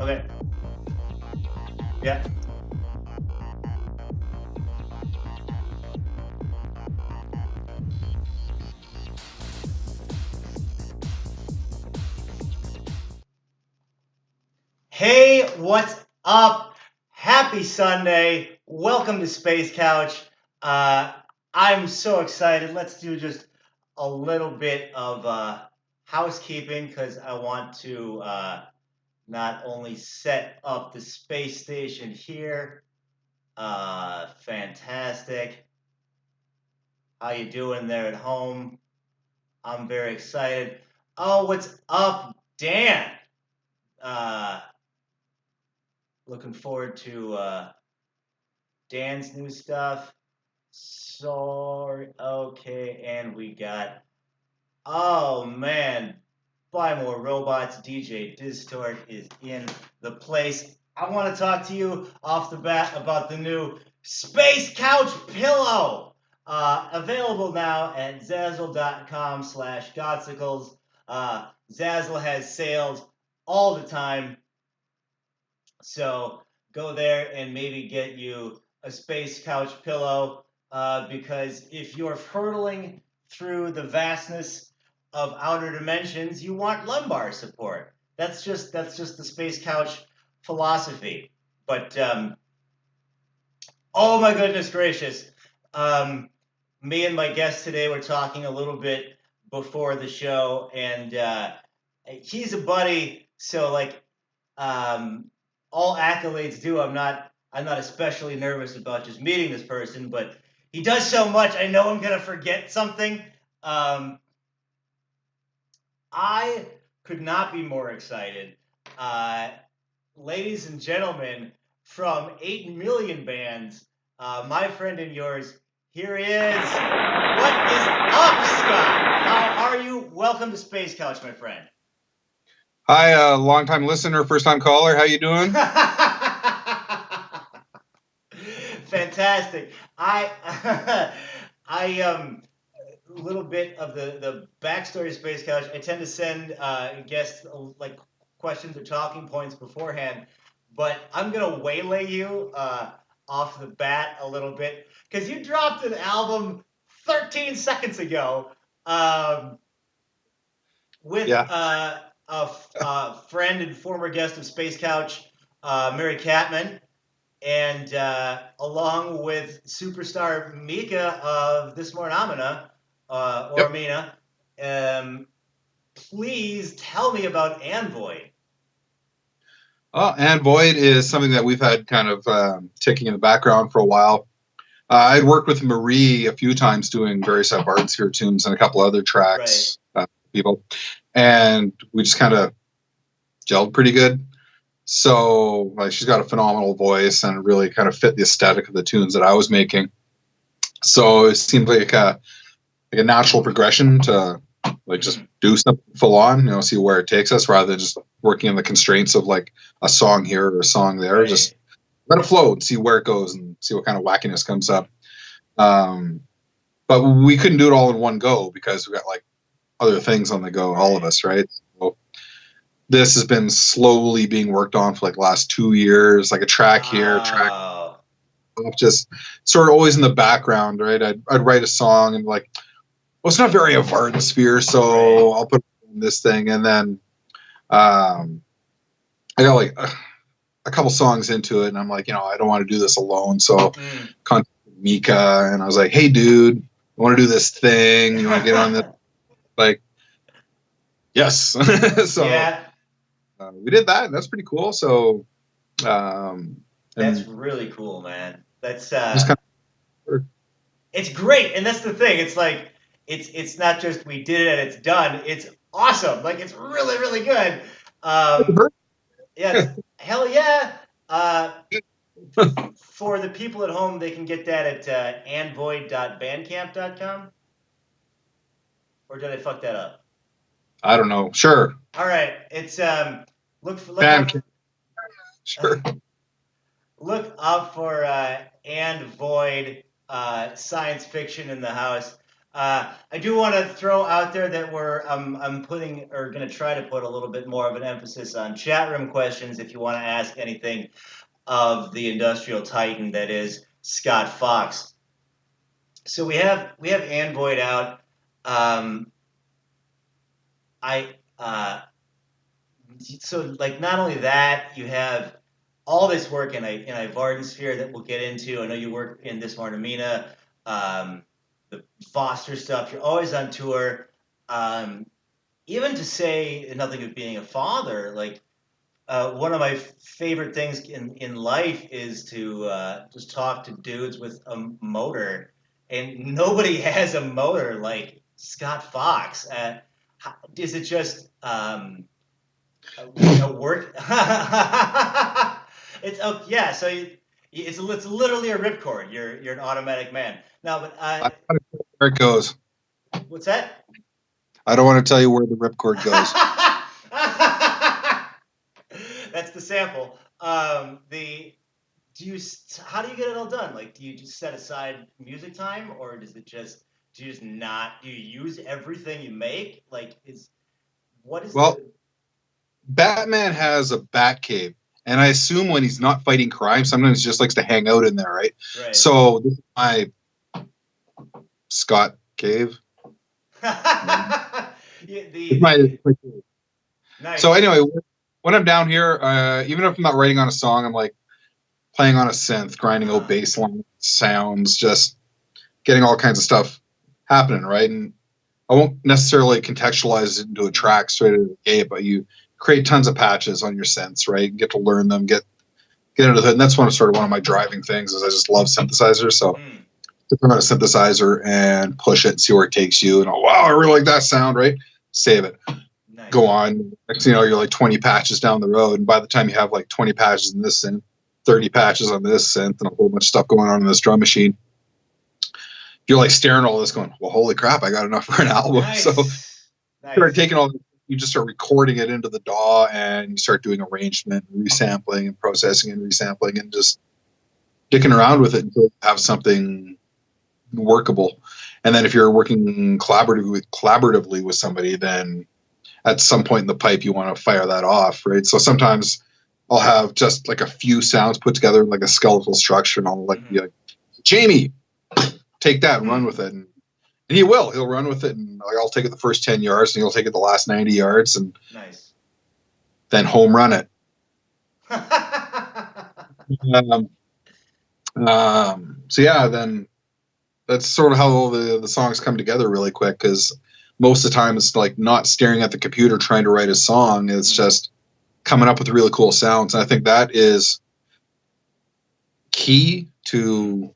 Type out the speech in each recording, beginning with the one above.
Okay. Yeah. Hey, what's up? Happy Sunday. Welcome to Space Couch. Uh, I'm so excited. Let's do just a little bit of housekeeping because I want to not only set up the space station here. Fantastic. How you doing there at home? I'm very excited. Oh, what's up, Dan? Uh, Looking forward to Dan's new stuff. Sorry. Okay, and we got. Oh man, buy more robots. DJ Distort is in the place. I want to talk to you off the bat about the new Space Couch Pillow. Available now at Zazzle.com/Godsicles. Zazzle has sales all the time. So go there and maybe get you a Space Couch Pillow because if you're hurtling through the vastness of outer dimensions, you want lumbar support. That's just the Space Couch philosophy. But oh my goodness gracious, me and my guest today were talking a little bit before the show, and he's a buddy, so like all accolades due. I'm not especially nervous about just meeting this person, but he does so much. I know I'm gonna forget something. I could not be more excited, ladies and gentlemen, from 8 million bands. My friend and yours. Here he is. What is up, Scott? How are you? Welcome to Space Couch, my friend. Hi, long-time listener, first-time caller. How you doing? Fantastic. I a little bit of the backstory of Space Couch. I tend to send guests like questions or talking points beforehand, but I'm gonna waylay you off the bat a little bit because you dropped an album 13 seconds ago with a friend and former guest of Space Couch, Mary Catman, and along with superstar Mika of This Mornomina, or Mina. Please tell me about Envoy. Oh, and Void is something that we've had kind of ticking in the background for a while. I'd worked with Marie a few times doing various iVardensphere tunes and a couple other tracks, people, and we just kind of gelled pretty good. So like, she's got a phenomenal voice and really kind of fit the aesthetic of the tunes that I was making. So it seemed like a natural progression to like just do something full on, see where it takes us rather than just working in the constraints of like a song here or a song there. Right. Just let it flow and see where it goes and see what kind of wackiness comes up. But we couldn't do it all in one go because we got like other things on the go, all of us, right? So this has been slowly being worked on for like the last 2 years, like a track here, track just sort of always in the background, right? I'd write a song and like, well, it's not very iVardensphere, so I'll put this thing, and then I got like a couple songs into it, and I'm like, I don't want to do this alone, so contacted Mika, and I was like, hey, dude, I want to do this thing. You want to get on this? Like, yes. So we did that, and that's pretty cool. So that's really cool, man. That's it's great, and that's the thing. It's like it's not just we did it and it's done. It's awesome. Like it's really really good. Yeah, hell yeah. For the people at home, they can get that at anvoid.bandcamp.com. Or did I fuck that up? I don't know. Sure. All right. It's look sure. Look up for and Void science fiction in the house. I do want to throw out there that I'm putting or going to try to put a little bit more of an emphasis on chat room questions if you want to ask anything of the industrial titan that is Scott Fox. So we have Android out. Um, I so like not only that, you have all this work in iVardensphere that we'll get into. I know you work in this Martamina, the Foster stuff. You're always on tour. Um, Even to say nothing of being a father, like one of my favorite things in life is to just talk to dudes with a motor, and nobody has a motor like Scott Fox. Is it just work? It's oh yeah, so it's literally a ripcord. You're an automatic man now, but I don't want to tell you where it goes. what's that? I don't want to tell you where the ripcord goes. That's the sample. The do you how do you get it all done? Like, do you just set aside music time, or does it just do you just not do you use everything you make? Like, is what is Well, the Batman has a bat cave, and I assume when he's not fighting crime, sometimes he just likes to hang out in there, right? right? So this is my Scott cave. Yeah, It's my So nice. anyway, when I'm down here, even if I'm not writing on a song, I'm like playing on a synth, grinding out Uh-huh. bass line sounds, just getting all kinds of stuff happening, right? And I won't necessarily contextualize it into a Mm, track straight out of the gate, but you create tons of patches on your synths, right? Get to learn them, get into it. And that's one of my driving things is I just love synthesizers. So mm, to put on a synthesizer and push it and see where it takes you. And oh wow, I really like that sound, right? Save it. Go nice. on. Next thing you know, you're like 20 patches down the road. And by the time you have like 20 patches in this synth, 30 patches on this synth, and a whole bunch of stuff going on in this drum machine, you're like staring at all this going, well, holy crap, I got enough for an album. So Nice. start Nice. taking all you just start recording it into the DAW and you start doing arrangement, resampling and processing and resampling and just dicking around with it until you have something workable. And then if you're working collaboratively with somebody, then at some point in the pipe you want to fire that off, right? So sometimes I'll have just like a few sounds put together like a skeletal structure, and I'll like be Mm-hmm. like, Jamie, take that and run Hmm. with it. And he'll run with it, and like, I'll take it the first 10 yards, and he'll take it the last 90 yards, and Nice. then home run it. Um, so yeah, then that's sort of how all the songs come together really quick because most of the time it's like not staring at the computer trying to write a song. It's Mm, just coming up with really cool sounds. And I think that is key to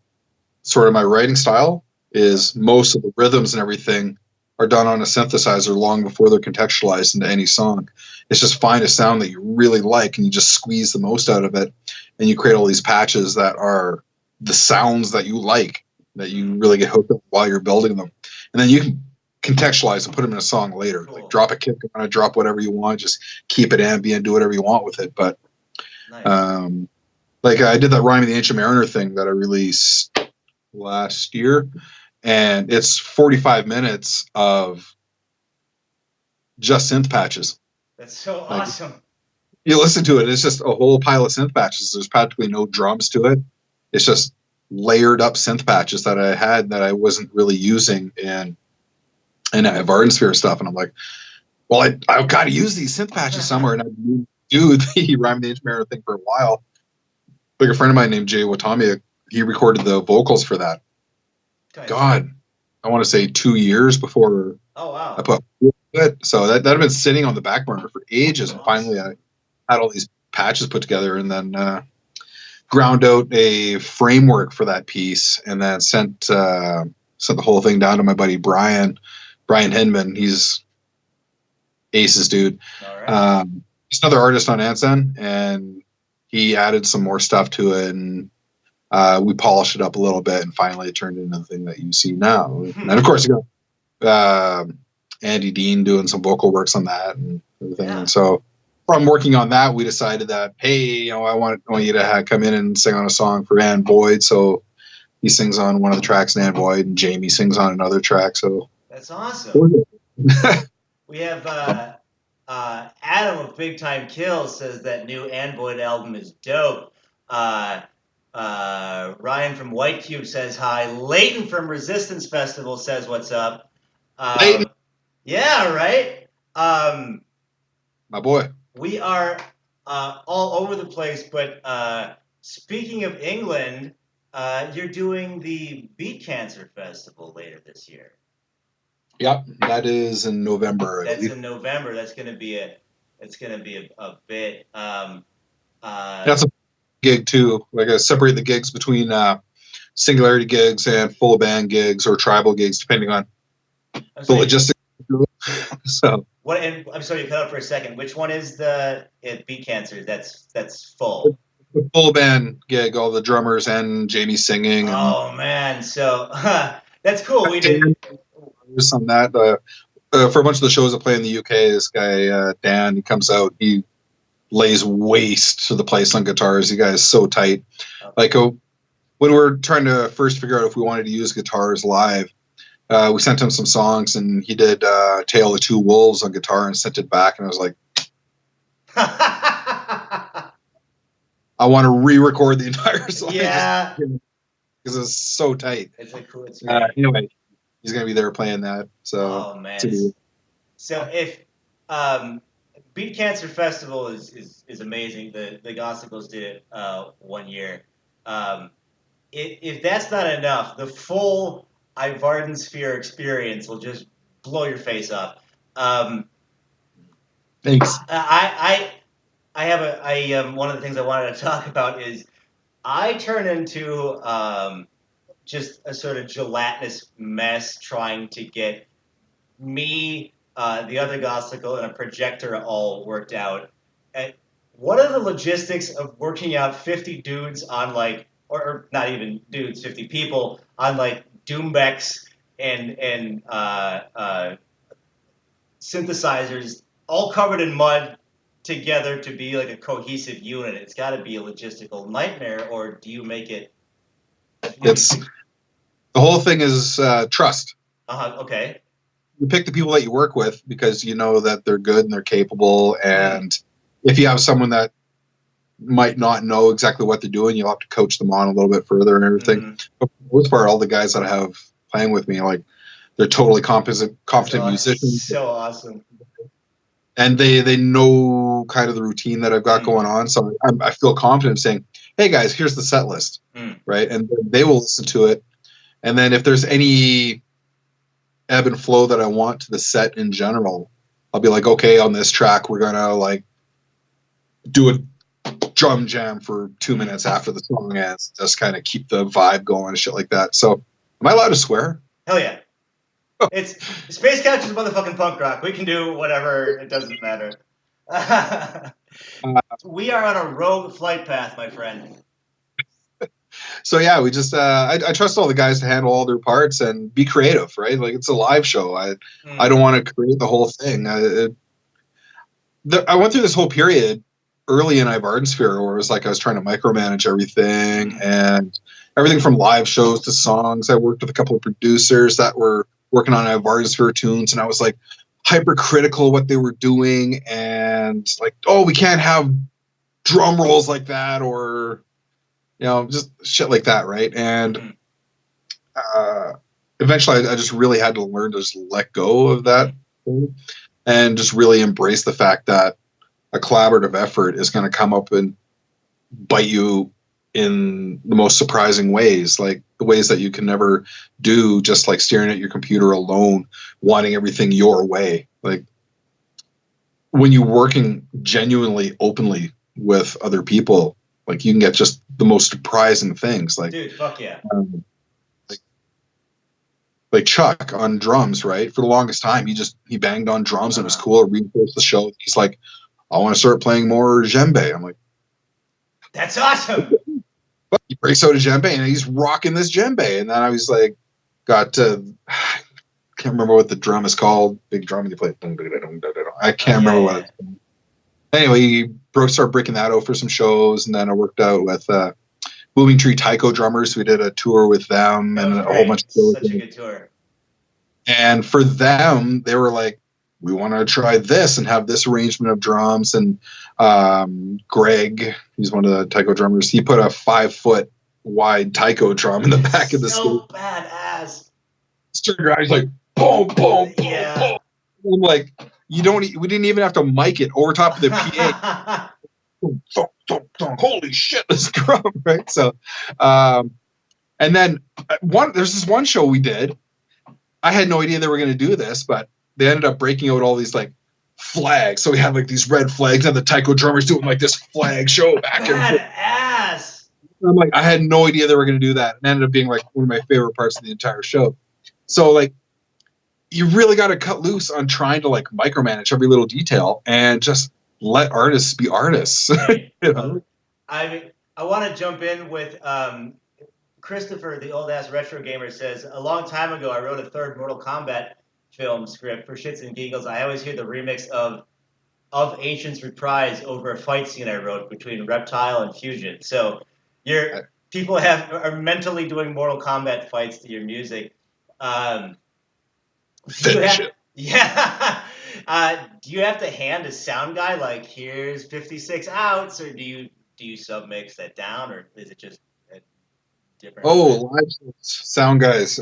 sort of my writing style yeah. is most of the rhythms and everything are done on a synthesizer long before they're contextualized into any song. It's just find a sound that you really like and you just squeeze the most out of it and you create all these patches that are the sounds that you like that you Mm, really get hooked up while you're building them. And then you can contextualize and put them in a song later. Like cool. drop a kick on it, drop whatever you want, just keep it ambient, do whatever you want with it. But Nice. um, like I did that Rhyme of the Ancient Mariner thing that I released last year, and it's 45 minutes of just synth patches. That's so Like awesome. you listen to it, it's just a whole pile of synth patches. There's practically no drums to it. It's just layered up synth patches that I had that I wasn't really using in iVardensphere stuff. And I'm like, well, I've got to use these synth patches somewhere. And I do the Rhyme of the Ancient Mariner thing for a while. Like a friend of mine named Jay Watami, he recorded the vocals for that. Nice. God, I want to say 2 years before Oh I wow. put it. So that had been sitting on the back burner for ages, and finally Awesome. I had all these patches put together, and then ground out a framework for that piece, and then sent the whole thing down to my buddy Brian Hinman. He's aces dude. All right. He's another artist on Ansen, and he added some more stuff to it, and we polished it up a little bit, and finally it turned into the thing that you see now. And of course, you got Andy Dean doing some vocal works on that and everything. Yeah. And so from working on that, we decided that, hey, I want you to come in and sing on a song for Ann Boyd. So he sings on one of the tracks in Android, and Jamie sings on another track. So that's awesome. We have Adam of Big Time Kills says that new Android album is dope. Ryan from White Cube says hi. Leighton from Resistance Festival says what's up. Leighton. Yeah, right. My boy. We are all over the place, but speaking of England, you're doing the Beat Cancer Festival later this year. Yep, that is in November. That's in November. That's going to be a bit. That's a gig too. Like I separate the gigs between singularity gigs and full band gigs or tribal gigs, depending on the logistics. So what? And I'm sorry, you cut out for a second. Which one is the Beat Cancer? That's full. The full band gig, all the drummers and Jamie singing. Oh man, so that's cool. We did on that. For a bunch of the shows that play in the UK, this guy Dan, he comes out, he lays waste to the place on guitars. The guy is so tight. Like when we were trying to first figure out if we wanted to use guitars live, we sent him some songs, and he did Tale of Two Wolves on guitar and sent it back, and I was like, I want to re-record the entire song. Yeah. Because it's so tight. It's a cool. Anyway, he's going to be there playing that. So, oh man. So if Beat Cancer Festival is amazing. The Gossicles did it 1 year. If that's not enough, the full iVardensphere experience will just blow your face off. Thanks. I have one of the things I wanted to talk about is I turn into just a sort of gelatinous mess trying to get me, the other Gossicle, and a projector all worked out. And what are the logistics of working out 50 dudes on or not even dudes, 50 people on Doombecks and synthesizers all covered in mud together to be like a cohesive unit? It's got to be a logistical nightmare, or do you make it? The whole thing is trust. Okay. You pick the people that you work with because you know that they're good and they're capable, and if you have someone that might not know exactly what they're doing, you'll have to coach them on a little bit further and everything. But for the most part, all the guys that I have playing with me, they're totally competent musicians. So awesome. And they know kind of the routine that I've got going on. So I feel confident saying, hey guys, here's the set list. Right. And they will listen to it. And then if there's any ebb and flow that I want to the set in general, I'll be like, okay, on this track, we're going to do a drum jam for 2 minutes after the song ends, just kind of keep the vibe going and shit like that. So am I allowed to swear? Hell yeah. It's Space Couch is motherfucking punk rock. We can do whatever. It doesn't matter. We are on a rogue flight path, my friend. So yeah, we just I trust all the guys to handle all their parts and be creative, right? Like it's a live show. I don't want to create the whole thing. I went through this whole period early in iVardensphere where it was like I was trying to micromanage everything and everything from live shows to songs. I worked with a couple of producers that were working on iVardensphere tunes, and I was like hypercritical of what they were doing and like, oh, we can't have drum rolls like that, or just shit like that, right? And eventually I just really had to learn to just let go of that and just really embrace the fact that a collaborative effort is going to come up and bite you in the most surprising ways, like the ways that you can never do just like staring at your computer alone, wanting everything your way. Like when you're working genuinely openly with other people, like you can get just the most surprising things. Like, dude, fuck yeah. Like Chuck on drums, right? For the longest time, he banged on drums and it was cool. It reinforced the show. He's like, I want to start playing more djembe. I'm like, that's awesome. But he breaks out a djembe and he's rocking this djembe. And then I was like, I can't remember what the drum is called. Big drum, and you play. I can't remember what it's called. Anyway, he started breaking that out for some shows, and then I worked out with Booming Tree Taiko drummers. We did a tour with them That and was a whole bunch great. of Such a shows. good tour. And for them, they were like, we want to try this and have this arrangement of drums. And Greg, he's one of the taiko drummers, he put a 5-foot wide taiko drum in the back of the stage. So badass. Turned around, he's like, boom, boom, boom, Yeah. boom. I'm like, we didn't even have to mic it over top of the PA. Thunk, thunk, thunk. Holy shit, this drum, right? So, and then there's this one show we did. I had no idea they were going to do this, but they ended up breaking out all these like flags. So we had like these red flags, and the taiko drummers doing like this flag show back and forth. Badass. I'm like, I had no idea they were going to do that, and it ended up being like one of my favorite parts of the entire show. So like, you really got to cut loose on trying to like micromanage every little detail and just let artists be artists. Right. You know? I want to jump in with Christopher, the old ass retro gamer, says a long time ago I wrote a third Mortal Kombat film script for shits and giggles. I always hear the remix of Ancient's Reprise over a fight scene I wrote between Reptile and Fusion. So people are mentally doing Mortal Kombat fights to your music. Finish it. Yeah. Do you have to hand a sound guy like here's 56 outs, or do you submix that down, or is it just a different? Oh, live sound guys.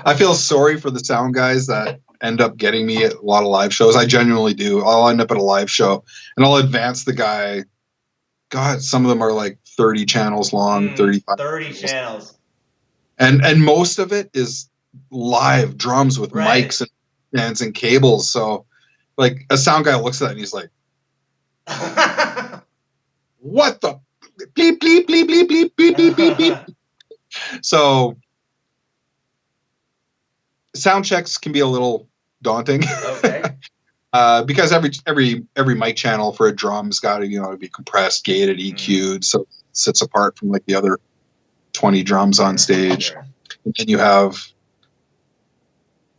I feel sorry for the sound guys that end up getting me at a lot of live shows. I genuinely do. I'll end up at a live show and I'll advance the guy. God, some of them are like 30 channels long, 35 channels. And most of it is live drums with Right. mics and stands and cables. So like a sound guy looks at that and he's like, what the bleep, bleep, bleep, bleep, bleep, bleep, bleep, bleep, bleep. So sound checks can be a little daunting. Okay. Because every mic channel for a drum's got to be compressed, gated, EQ'd, so it sits apart from like the other 20 drums on stage. Sure. And then you have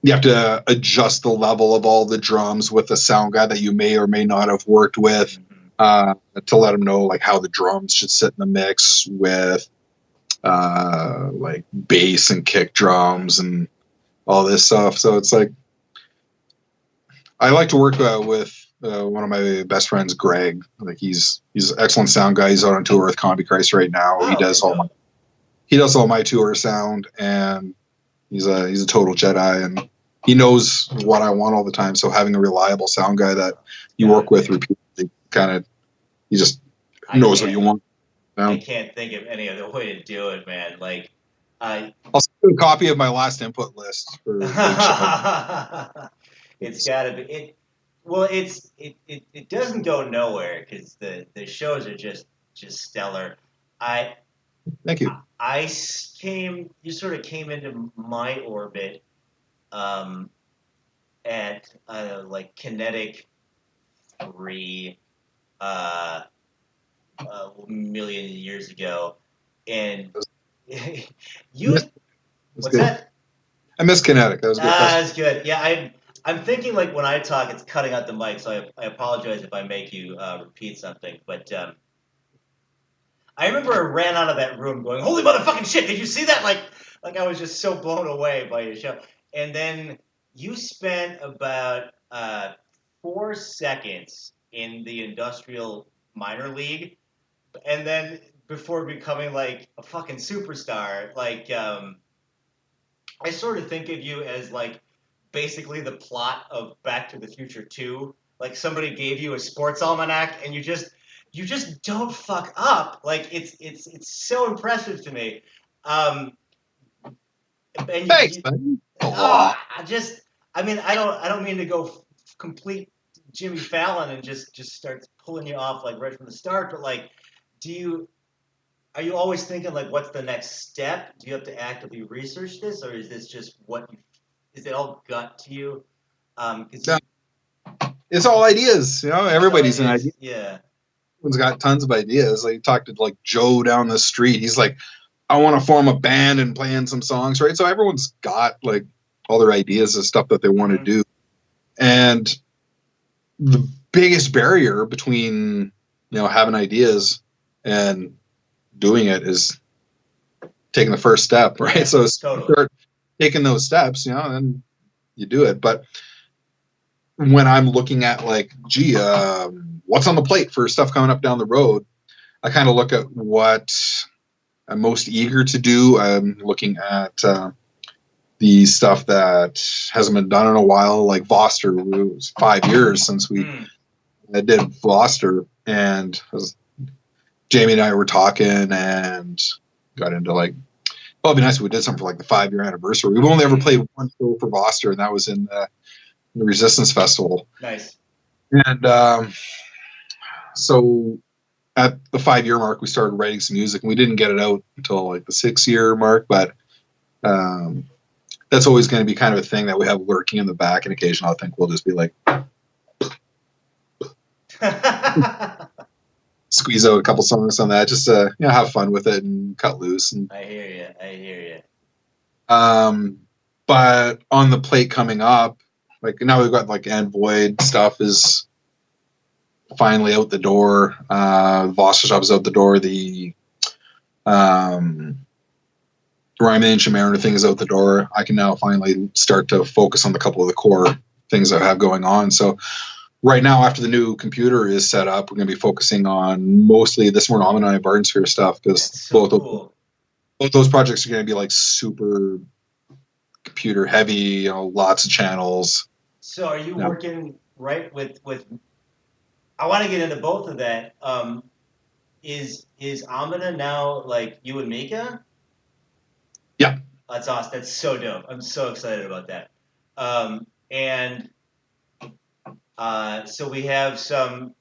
to adjust the level of all the drums with a sound guy that you may or may not have worked with, to let them know like how the drums should sit in the mix with like bass and kick drums and all this stuff. So it's like, I like to work with one of my best friends, Greg. Like he's an excellent sound guy. He's out on tour with Combi Christ right now. Oh, he does all my tour sound, and he's a total Jedi, and he knows what I want all the time. So having a reliable sound guy that you work with repeatedly, he just knows what you want. I can't think of any other way to do it, man. Like I'll send you a copy of my last input list for each show. It's got to be it. Well, it doesn't go nowhere because the shows are just stellar. Thank you. You sort of came into my orbit at like Kinetic 3 a million years ago, and what's that? I miss Kinetic. That was good. That's good. Yeah, I'm thinking like when I talk, it's cutting out the mic, so I apologize if I make you repeat something. But I remember I ran out of that room going, "Holy motherfucking shit! Did you see that?" Like I was just so blown away by your show. And then you spent about 4 seconds in the industrial minor league, and then before becoming like a fucking superstar, like I sort of think of you as like basically the plot of Back to the Future 2. Like somebody gave you a sports almanac and you just don't fuck up. Like it's so impressive to me. And Thanks, man. I don't mean to go complete Jimmy Fallon and just start pulling you off like right from the start, but like are you always thinking like what's the next step? Do you have to actively research this, or is this just is it all gut to you? It's all ideas, everybody's an idea. Yeah. Everyone's got tons of ideas. Like, talk to like Joe down the street. He's like, I want to form a band and play in some songs, right? So everyone's got like all their ideas of stuff that they want to do. And the biggest barrier between having ideas and doing it is taking the first step, right? Yeah, so totally. start taking those steps, and you do it. But when I'm looking at like, gee, what's on the plate for stuff coming up down the road, I kind of look at what I'm most eager to do. I'm looking at the stuff that hasn't been done in a while, like Voster. It was 5 years since we did Voster, and Jamie and I were talking and got into like, well, it'd be nice if we did something for like the 5-year anniversary. We've only ever played one show for Voster, and that was in the Resistance Festival. Nice. And so at the 5-year mark, we started writing some music, and we didn't get it out until like the 6-year mark. But that's always going to be kind of a thing that we have lurking in the back, and occasionally I think we'll just be like, squeeze out a couple songs on that, just to have fun with it and cut loose. And I hear you. But on the plate coming up, like now we've got like Void stuff is finally out the door. Voster Shop's out the door. The Ryman and Mariner thing is out the door. I can now finally start to focus on the couple of the core things I have going on. So right now, after the new computer is set up, we're going to be focusing on mostly this more Omni iVardensphere stuff, because so cool. both those projects are going to be like super computer heavy, lots of channels. So are you working right with I want to get into both of that. Is Amina now like you and Mika? Yeah. That's awesome. That's so dope. I'm so excited about that. So we have some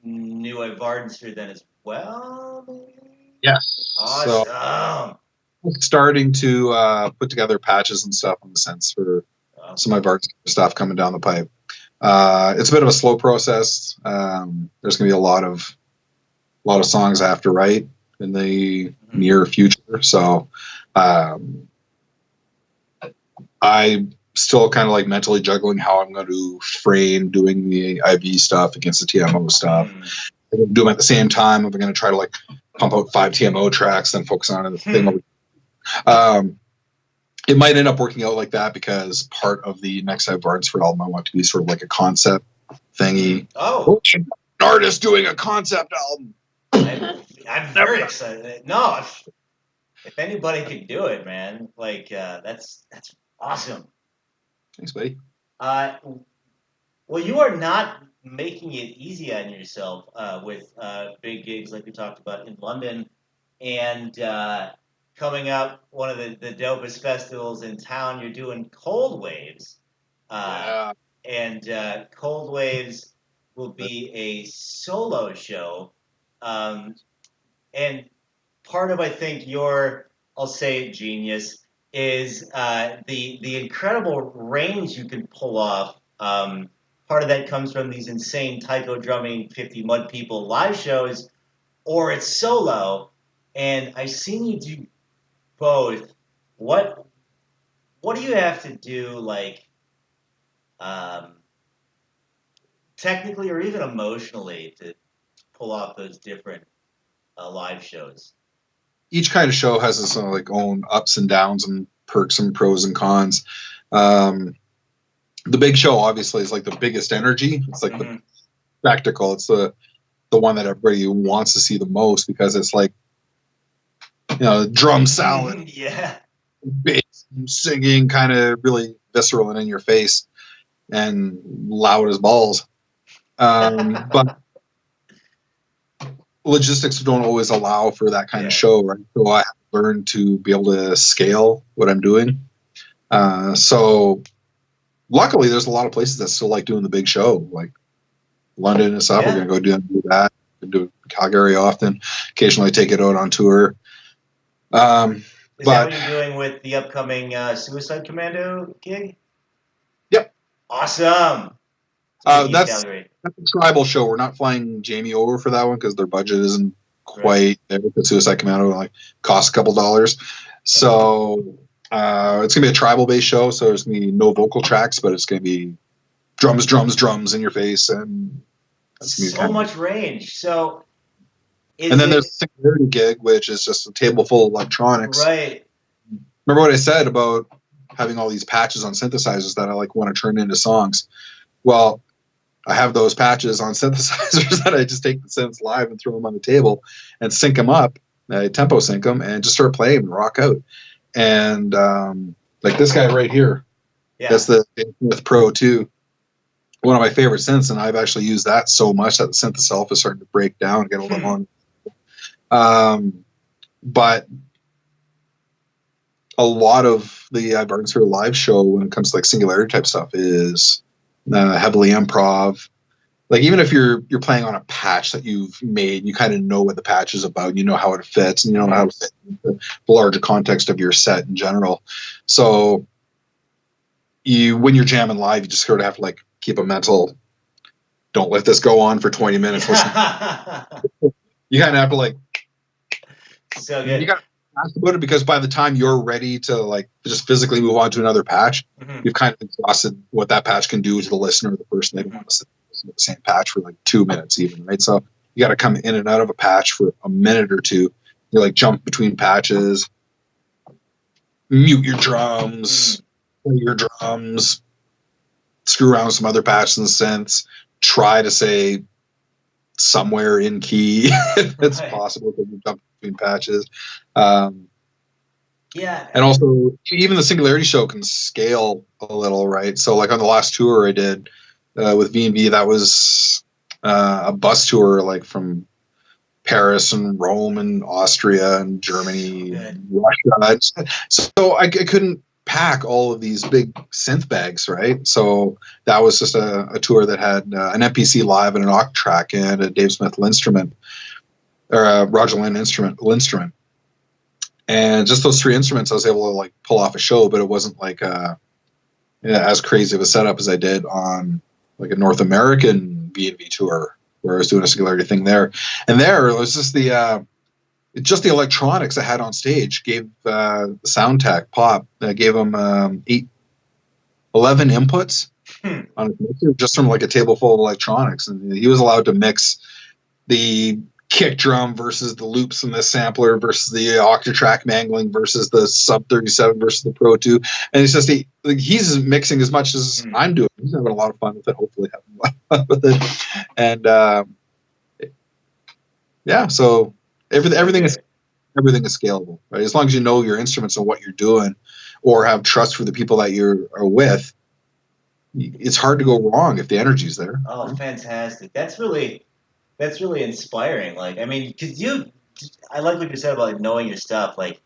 new iVardensphere then as well, maybe? Yes. Awesome. So starting to put together patches and stuff on the sense for some iVardensphere stuff coming down the pipe. It's a bit of a slow process. There's going to be a lot of songs I have to write in the near future. So I still kind of like mentally juggling how I'm going to frame doing the IV stuff against the TMO stuff. I'm going to do them at the same time. I'm going to try to like pump out 5 TMO tracks, then focus on the thing. It might end up working out like that, because part of the next iVardensphere album I want to be sort of like a concept thingy. Oh, an artist doing a concept album. I'm very excited. No, if anybody could do it, man, like that's awesome. Thanks, buddy. Well, you are not making it easy on yourself with big gigs like we talked about in London, and coming up one of the dopest festivals in town. You're doing Cold Waves, and Cold Waves will be a solo show, and part of I think your, I'll say it, genius is the incredible range you can pull off. Part of that comes from these insane taiko drumming 50 Mud People live shows, or it's solo. And I've seen you do both. What do you have to do, like um, technically or even emotionally, to pull off those different live shows? Each kind of show has its own like own ups and downs and perks and pros and cons. The big show obviously is like the biggest energy. It's like the spectacle. It's the one that everybody wants to see the most, because it's like, drum salad, bass singing, kind of really visceral and in your face and loud as balls. But logistics don't always allow for that kind of show, right? So I have to learn to be able to scale what I'm doing. So luckily, there's a lot of places that still like doing the big show, like London and stuff. We're going to go do that. We do Calgary often. Occasionally take it out on tour. Is that what you're doing with the upcoming Suicide Commando gig? Yep. Awesome. That's a tribal show. We're not flying Jamie over for that one because their budget isn't quite there. The Suicide Commando like costs a couple dollars. So it's gonna be a tribal based show. So there's gonna be no vocal tracks, but it's gonna be drums, drums, drums in your face, and that's So kind of much range. So and is then there's it the singularity gig, which is just a table full of electronics. right? Remember what I said about having all these patches on synthesizers that I like want to turn into songs? Well, I have those patches on synthesizers that I just take the synths live and throw them on the table and sync them up, tempo sync them, and just start playing and rock out. And like this guy right here, that's the with Pro 2, one of my favorite synths, and I've actually used that so much that the synth itself is starting to break down and get a little long. But a lot of the iVardensphere live show when it comes to like singularity type stuff is heavily improv. Like even if you're playing on a patch that you've made, you kind of know what the patch is about, you know how it fits, and you know how to fit the larger context of your set in general. So when you're jamming live, you just sort of have to like keep a mental, don't let this go on for 20 minutes. Listen. You kind of have to like, so good. You got to ask about it, because by the time you're ready to like just physically move on to another patch, you've kind of exhausted what that patch can do to the listener or the person. They don't want to listen to the same patch for like 2 minutes even, right? So you got to come in and out of a patch for a minute or two. You like jump between patches, mute your drums, play your drums, screw around with some other patches and synths, try to say somewhere in key if it's possible, because you jump between patches. And also even the singularity show can scale a little, right? So like on the last tour I did with V&V, that was a bus tour like from Paris and Rome and Austria and Germany and Russia. So I couldn't pack all of these big synth bags, right? So that was just a tour that had an MPC live and an Octrack and a Dave Smith instrument, or a Roger Lynn instrument. And just those 3 instruments, I was able to like pull off a show, but it wasn't like as crazy of a setup as I did on like a North American V&V tour, where I was doing a singularity thing there. And there it was just the electronics I had on stage gave the sound tech Pop gave him 11 inputs on his mixer, just from like a table full of electronics, and he was allowed to mix the kick drum versus the loops in the sampler versus the Octatrack mangling versus the Sub 37 versus the Pro 2. And it's just he's mixing as much as I'm doing. He's having a lot of fun with it, hopefully having a lot of fun with it. And yeah, so everything is scalable, right? As long as you know your instruments and what you're doing, or have trust for the people that you're with, it's hard to go wrong if the energy's there. Oh, fantastic. That's really inspiring. Like, I mean, because I like what you said about like, knowing your stuff. Like,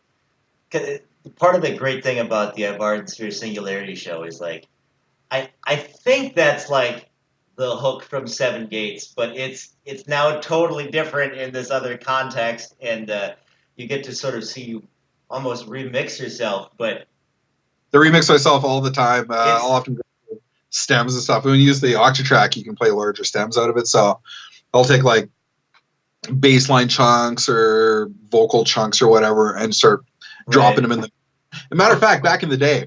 'cause part of the great thing about the iVardensphere Singularity show is like, I think that's like the hook from Seven Gates, but it's now totally different in this other context, and you get to sort of see you almost remix yourself. But I remix myself all the time. I'll often go to stems and stuff. When you use the Octatrack, you can play larger stems out of it. So I'll take like bass line chunks or vocal chunks or whatever and start dropping them in the. As a matter of fact, back in the day,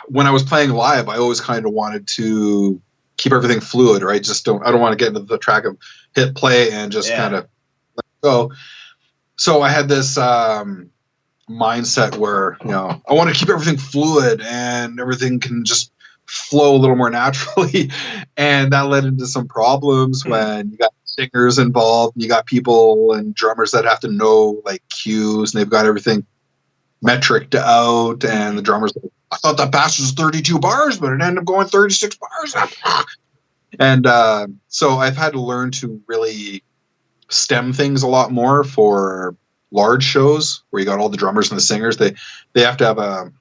when I was playing live, I always kind of wanted to keep everything fluid, right? I don't want to get into the track of hit play and just kind of let go. So I had this mindset where, I want to keep everything fluid and everything can just flow a little more naturally. And that led into some problems when you got singers involved, and you got people and drummers that have to know like cues, and they've got everything metriced out, and the drummers, I thought that bass was 32 bars, but it ended up going 36 bars. And so I've had to learn to really stem things a lot more for large shows where you got all the drummers and the singers. They have to have a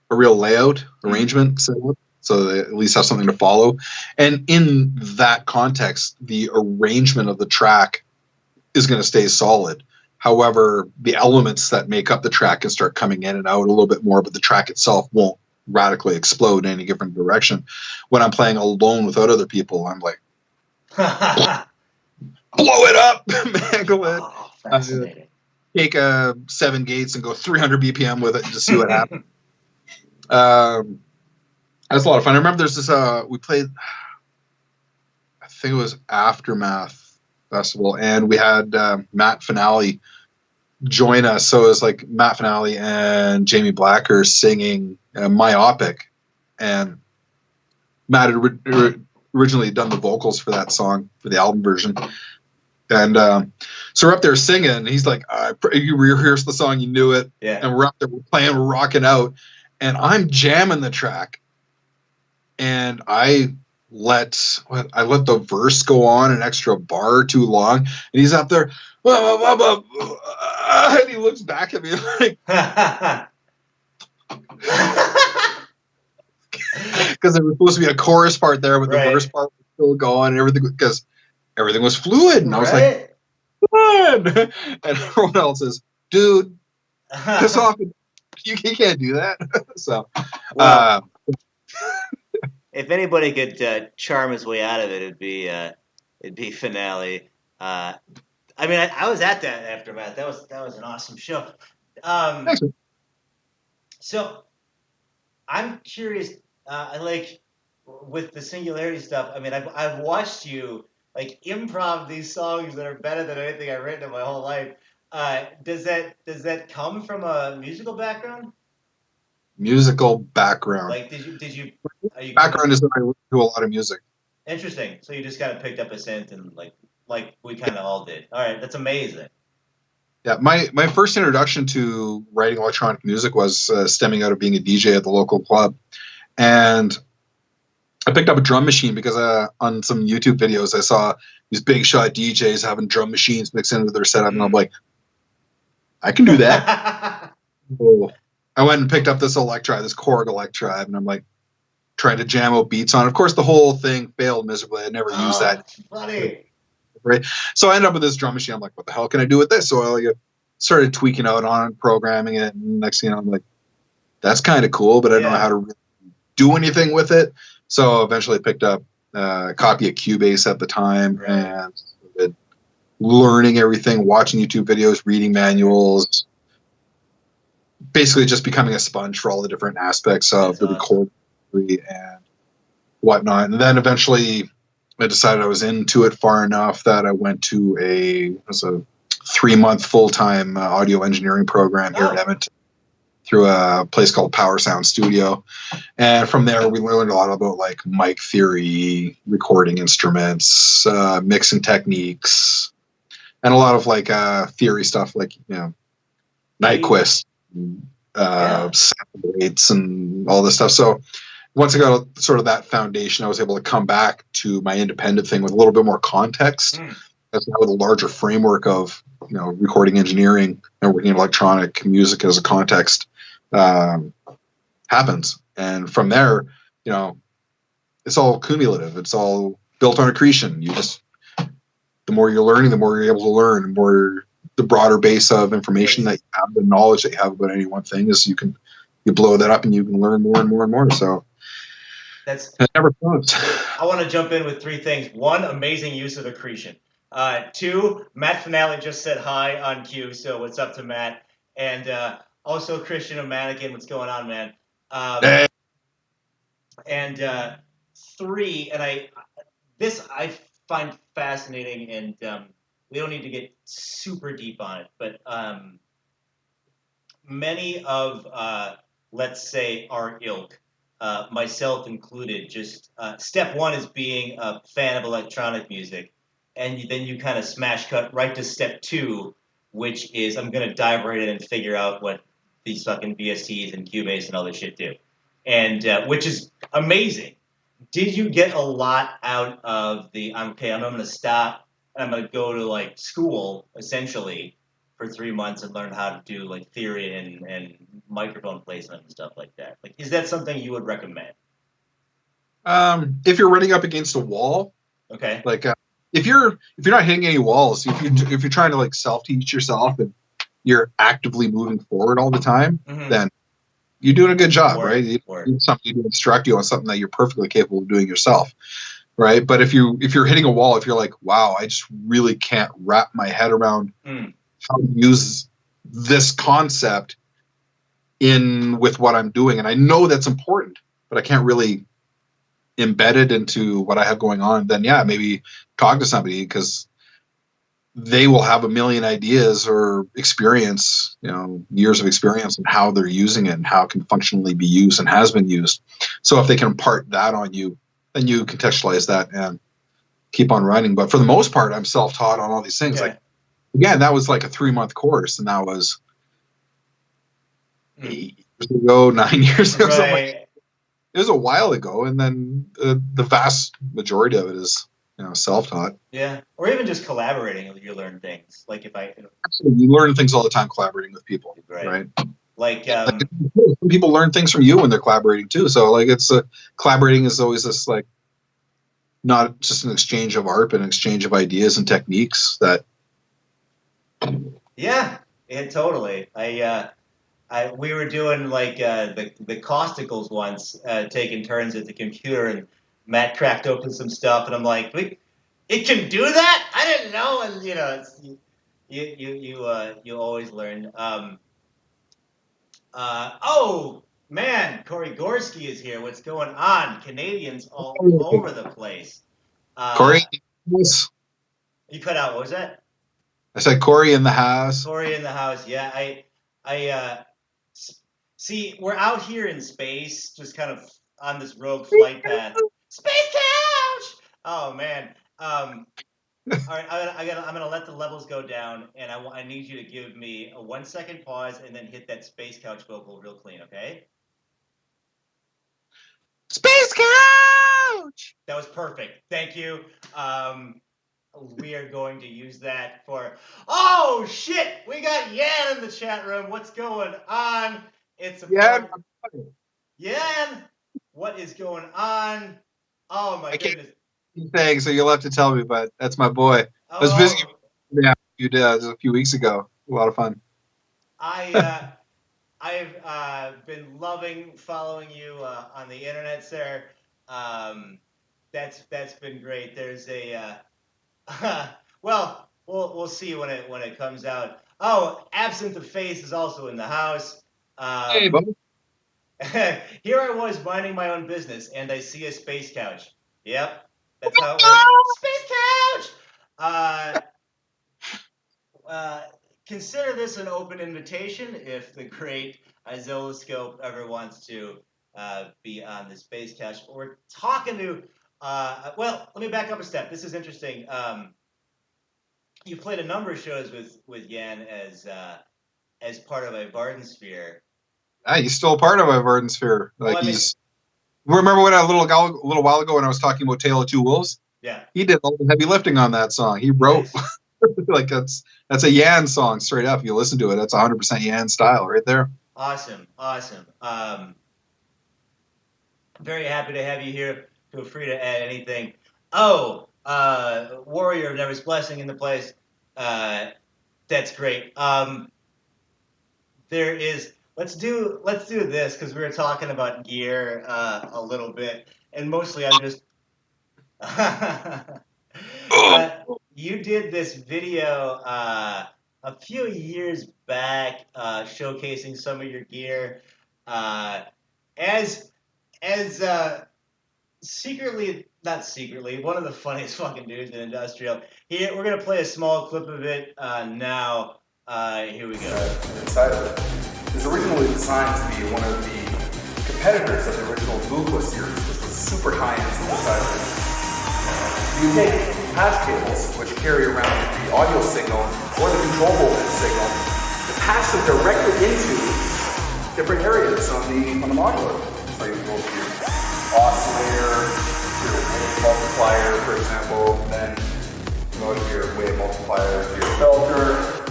real layout arrangement set up, so they at least have something to follow. And in that context, the arrangement of the track is going to stay solid. However, the elements that make up the track can start coming in and out a little bit more, but the track itself won't radically explode in any different direction. When I'm playing alone without other people, I'm like, blow it up, mangle it. Oh, fascinating. Take 7 gates and go 300 BPM with it and just see what happens. That's a lot of fun. I remember there's this, we played, I think it was Aftermath Festival, and we had Matt Finale join us. So it was like Matt Finale and Jamie Blacker singing Myopic. And Matt had originally done the vocals for that song for the album version. And so we're up there singing, and he's like, you rehearsed the song, you knew it. Yeah. And we're up there, we're playing, we're rocking out. And I'm jamming the track. And I let the verse go on an extra bar too long. And he's up there, and he looks back at me like, because there was supposed to be a chorus part there, but the verse part was still going and everything, because everything was fluid. And I was like, man. And everyone else is, dude, piss off. You can't do that. So, well, if anybody could charm his way out of it, it'd be Finale. I mean, I was at that Aftermath. That was an awesome show. So I'm curious, like with the Singularity stuff. I mean, I've watched you like improv these songs that are better than anything I've written in my whole life. Does that come from a musical background? Musical background. Like, did you? Background is that I do a lot of music. Interesting. So you just kind of picked up a synth and like we kind of all did. All right, that's amazing. Yeah, my first introduction to writing electronic music was stemming out of being a DJ at the local club, and I picked up a drum machine because on some YouTube videos I saw these big shot DJs having drum machines mixed into their setup, and I'm like, I can do that. So I went and picked up this Korg Electra, and I'm like trying to jam out beats on. Of course, the whole thing failed miserably. I never used that. Funny. Right. So I ended up with this drum machine. I'm like, what the hell can I do with this? So I started tweaking out on it, programming it. And next thing you know, I'm like, that's kind of cool, but I don't know how to really do anything with it. So eventually I picked up a copy of Cubase at the time and started learning everything, watching YouTube videos, reading manuals, basically just becoming a sponge for all the different aspects of the recording and whatnot. And then eventually I decided I was into it far enough that I went to a 3-month full-time audio engineering program here at Edmonton through a place called Power Sound Studio. And from there, we learned a lot about like mic theory, recording instruments, mixing techniques, and a lot of like theory stuff like, Nyquist, sample rates and all this stuff. So once I got sort of that foundation, I was able to come back to my independent thing with a little bit more context. That's now the larger framework of recording engineering and working in electronic music as a context happens. And from there, it's all cumulative. It's all built on accretion. The more you're learning, the more you're able to learn, the broader base of information that you have, the knowledge that you have about any one thing is you blow that up and you can learn more and more and more. So it never stops. I want to jump in with 3 things. 1, amazing use of accretion. 2, Matt Finale just said hi on cue, so what's up to Matt? And also Christian and Mannequin, what's going on, man? And 3, and I find fascinating, and we don't need to get super deep on it, but many of, let's say, our ilk, myself included, just step 1 is being a fan of electronic music, and then you kind of smash cut right to step 2, which is I'm going to dive right in and figure out what these fucking VSTs and Cubase and all this shit do, and which is amazing. Did you get a lot out of I'm going to stop and I'm going to go to like school essentially for 3 months and learn how to do like theory and microphone placement and stuff like that? Like, is that something you would recommend? If you're running up against a wall, okay. Like if you're not hitting any walls, if you're trying to like self-teach yourself and you're actively moving forward all the time, then you're doing a good job, right? You need something to instruct you on something that you're perfectly capable of doing yourself, right? But if you're hitting a wall, if you're like, wow, I just really can't wrap my head around how to use this concept, in with what I'm doing, and I know that's important, but I can't really embed it into what I have going on, then yeah, maybe talk to somebody, because they will have a million ideas or experience, years of experience, and how they're using it and how it can functionally be used and has been used. So if they can impart that on you, then you contextualize that and keep on running. But for the most part, I'm self-taught on all these things. Okay. Like, again, that was like a 3-month course, and that was 8 years ago, 9 years ago, something like that. Right. It was a while ago, and then the vast majority of it is self-taught. Yeah. Or even just collaborating, you learn things. Like if I, You learn things all the time collaborating with people, right. right? Like, Some people learn things from you when they're collaborating too. So like it's collaborating is always this, like, not just an exchange of art, but an exchange of ideas and techniques that. yeah, totally. We were doing like the causticals once, taking turns at the computer, and Matt cracked open some stuff, and I'm like, it can do that? I didn't know. And you always learn. Oh man, Corey Gorski is here. What's going on? Canadians all over the place. Corey, You cut out. What was that? I said Corey in the house. Corey in the house. Yeah, I see. We're out here in space, just kind of on this rogue flight path. Space couch. Oh man. All right, I'm gonna let the levels go down, and I need you to give me a 1 second pause, and then hit that space couch vocal real clean, okay? Space couch. That was perfect. Thank you. We are going to use that for. Oh shit! We got Yan in the chat room. What's going on? It's a Yeah, fun. Yan, what is going on? Oh my I can't goodness. thing, so you'll have to tell me. But that's my boy. I was visiting Oh, him a few weeks ago. A lot of fun. I've been loving following you on the internet, sir. Um, that's been great. There's a well, we'll see when it comes out. Oh, Absinthe of Face is also in the house. Hey, buddy. Here I was minding my own business, and I see a space couch. Yep, that's how it works. Space couch. Uh, consider this an open invitation if the great Oscilloscope ever wants to be on the space couch. We're talking to. Well, let me back up a step. This is interesting. You played a number of shows with Yan as part of iVardensphere. Yeah, he's still a part of iVardensphere. Well, Like I mean, he's. Remember when a little while ago when I was talking about Tale of Two Wolves? yeah, He did all the heavy lifting on that song. He wrote nice, like that's a Yan song straight up. If you listen to it, that's 100% Yan style right there. awesome. Very happy to have you here. Feel free to add anything. Oh, Warrior of Never's Blessing in the place. That's great. There is. Let's do this because we were talking about gear a little bit, and mostly I'm just. uh, you did this video a few years back showcasing some of your gear. Uh, as as secretly, not secretly, one of the funniest fucking dudes in industrial. Here, we're gonna play a small clip of it now. Here we go. Inside of it. It was originally designed to be one of the competitors of the original Google series, which was super high-end synthesizers. You take patch cables, which carry around the audio signal or the control voltage signal, and patch them directly into different areas on the modular. So you go to your oscillator, your wave multiplier, for example, then go to your wave multiplier, to your filter.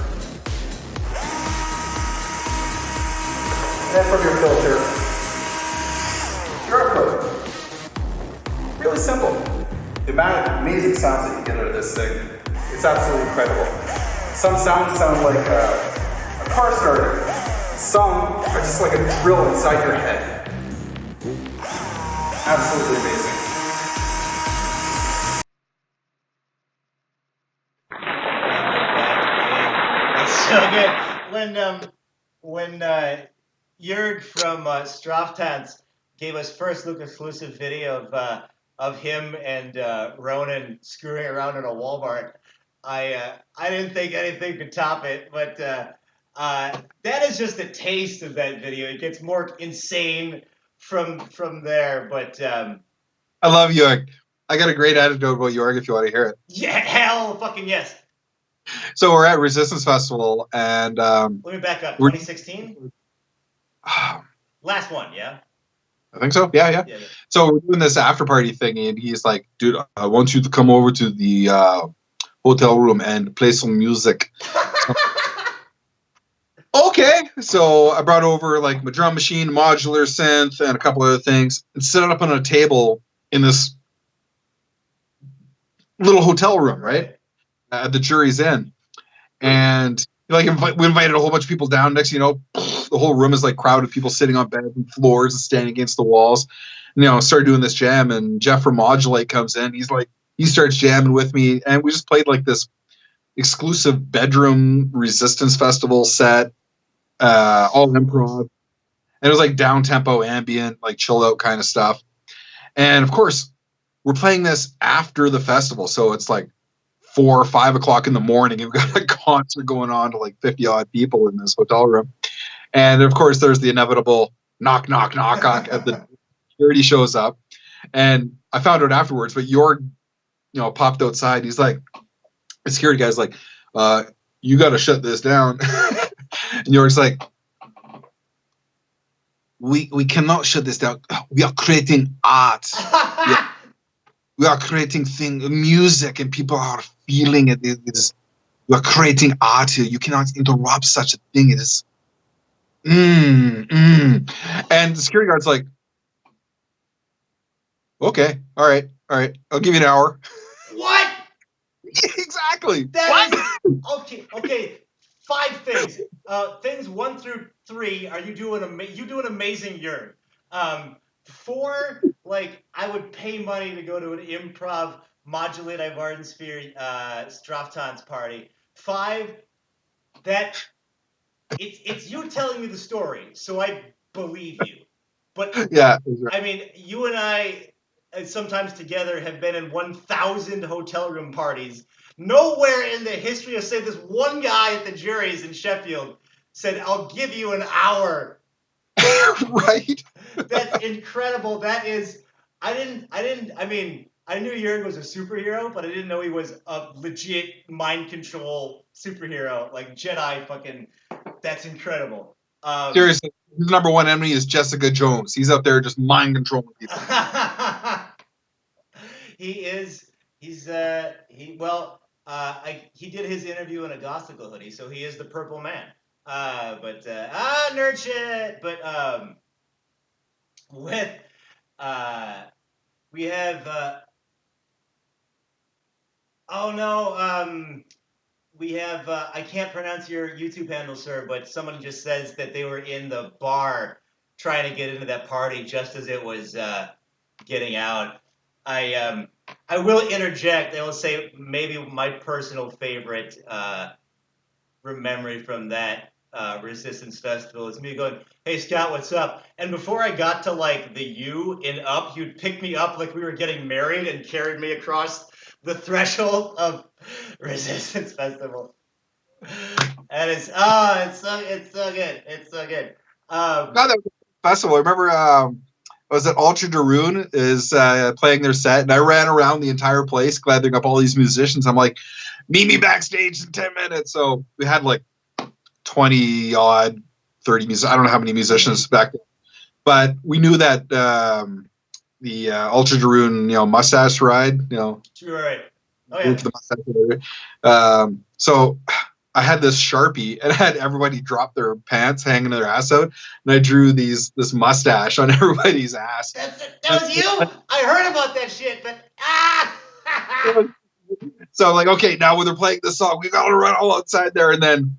And then from your filter, your output. Really simple. The amount of amazing sounds that you get out of this thing, it's absolutely incredible. Some sounds sound like a car starter. Some are just like a drill inside your head. Absolutely amazing. That's so good. When Jurg from Straftanz gave us first look exclusive video of him and Ronan screwing around in a Walmart. I didn't think anything could top it, but that is just a taste of that video. It gets more insane from there, but I love Jorg. I got a great anecdote about Jorg if you want to hear it. yeah, hell fucking yes. So we're at Resistance Festival, and Let me back up. 2016? Last one, yeah? I think so. Yeah. Yeah. So we're doing this after party thing, and he's like, "Dude, I want you to come over to the hotel room and play some music." Okay, so I brought over like my drum machine, modular synth, and a couple other things, and set it up on a table in this little hotel room, right? At the Jury's Inn, and like we invited a whole bunch of people down. Next, you know, the whole room is like crowded, people sitting on beds and floors and standing against the walls. You know, started doing this jam, and Jeff from Modulate comes in. He's like, he starts jamming with me, and we just played like this exclusive bedroom Resistance Festival set, all improv, and it was like down tempo, ambient, like chill out kind of stuff. And of course, we're playing this after the festival, so it's like 4 or 5 o'clock in the morning, and we've got a concert going on to like 50 odd people in this hotel room. And of course, there's the inevitable knock at the security shows up. And I found out afterwards, but Jorg, you know, popped outside. He's like, the security guy's like, you got to shut this down. And Jorg's like, we cannot shut this down. We are creating art. We are creating music, and people are feeling it. We are creating art here. You cannot interrupt such a thing. It is. And the security guard's like, okay, all right, I'll give you an hour. What? Exactly. That is, okay. 5 things. Things 1 through 3. Are you doing amazing, Jurg? 4, like I would pay money to go to an improv modulate iVardensphere Straftanz party. 5, that it's you telling me the story, so I believe you. But yeah, I mean, you and I sometimes together have been in 1,000 hotel room parties. Nowhere in the history of, say, this one guy at the Jury's in Sheffield said, "I'll give you an hour." Right. That's incredible. That is, I mean, I knew Jurg was a superhero, but I didn't know he was a legit mind control superhero, like Jedi fucking. That's incredible. Seriously, his number one enemy is Jessica Jones. He's out there just mind controlling people. He is. He's he did his interview in a Gosticle hoodie, so he is the Purple Man. Nerd shit. But with we have we have I can't pronounce your YouTube handle, sir, but someone just says that they were in the bar trying to get into that party just as it was getting out. I will interject. I will say maybe my personal favorite memory from that Resistance Festival is me going, "Hey Scott, what's up?" And before I got to like the U in up, you'd pick me up like we were getting married and carried me across the threshold of Resistance Festival. And it's so good. It's so good. God, that was a festival. I remember was it Ultra Daroon is playing their set, and I ran around the entire place gathering up all these musicians. I'm like, meet me backstage in 10 minutes. So we had like 20 odd, 30 musicians. I don't know how many musicians back then, but we knew that the Ultra Daroon, mustache ride, Right. Oh yeah. the mustache so I had this Sharpie and I had everybody drop their pants, hanging their ass out, and I drew this mustache on everybody's ass. That was you? I heard about that shit, but So I'm like, okay, now when they're playing this song, we gotta run all outside there, and then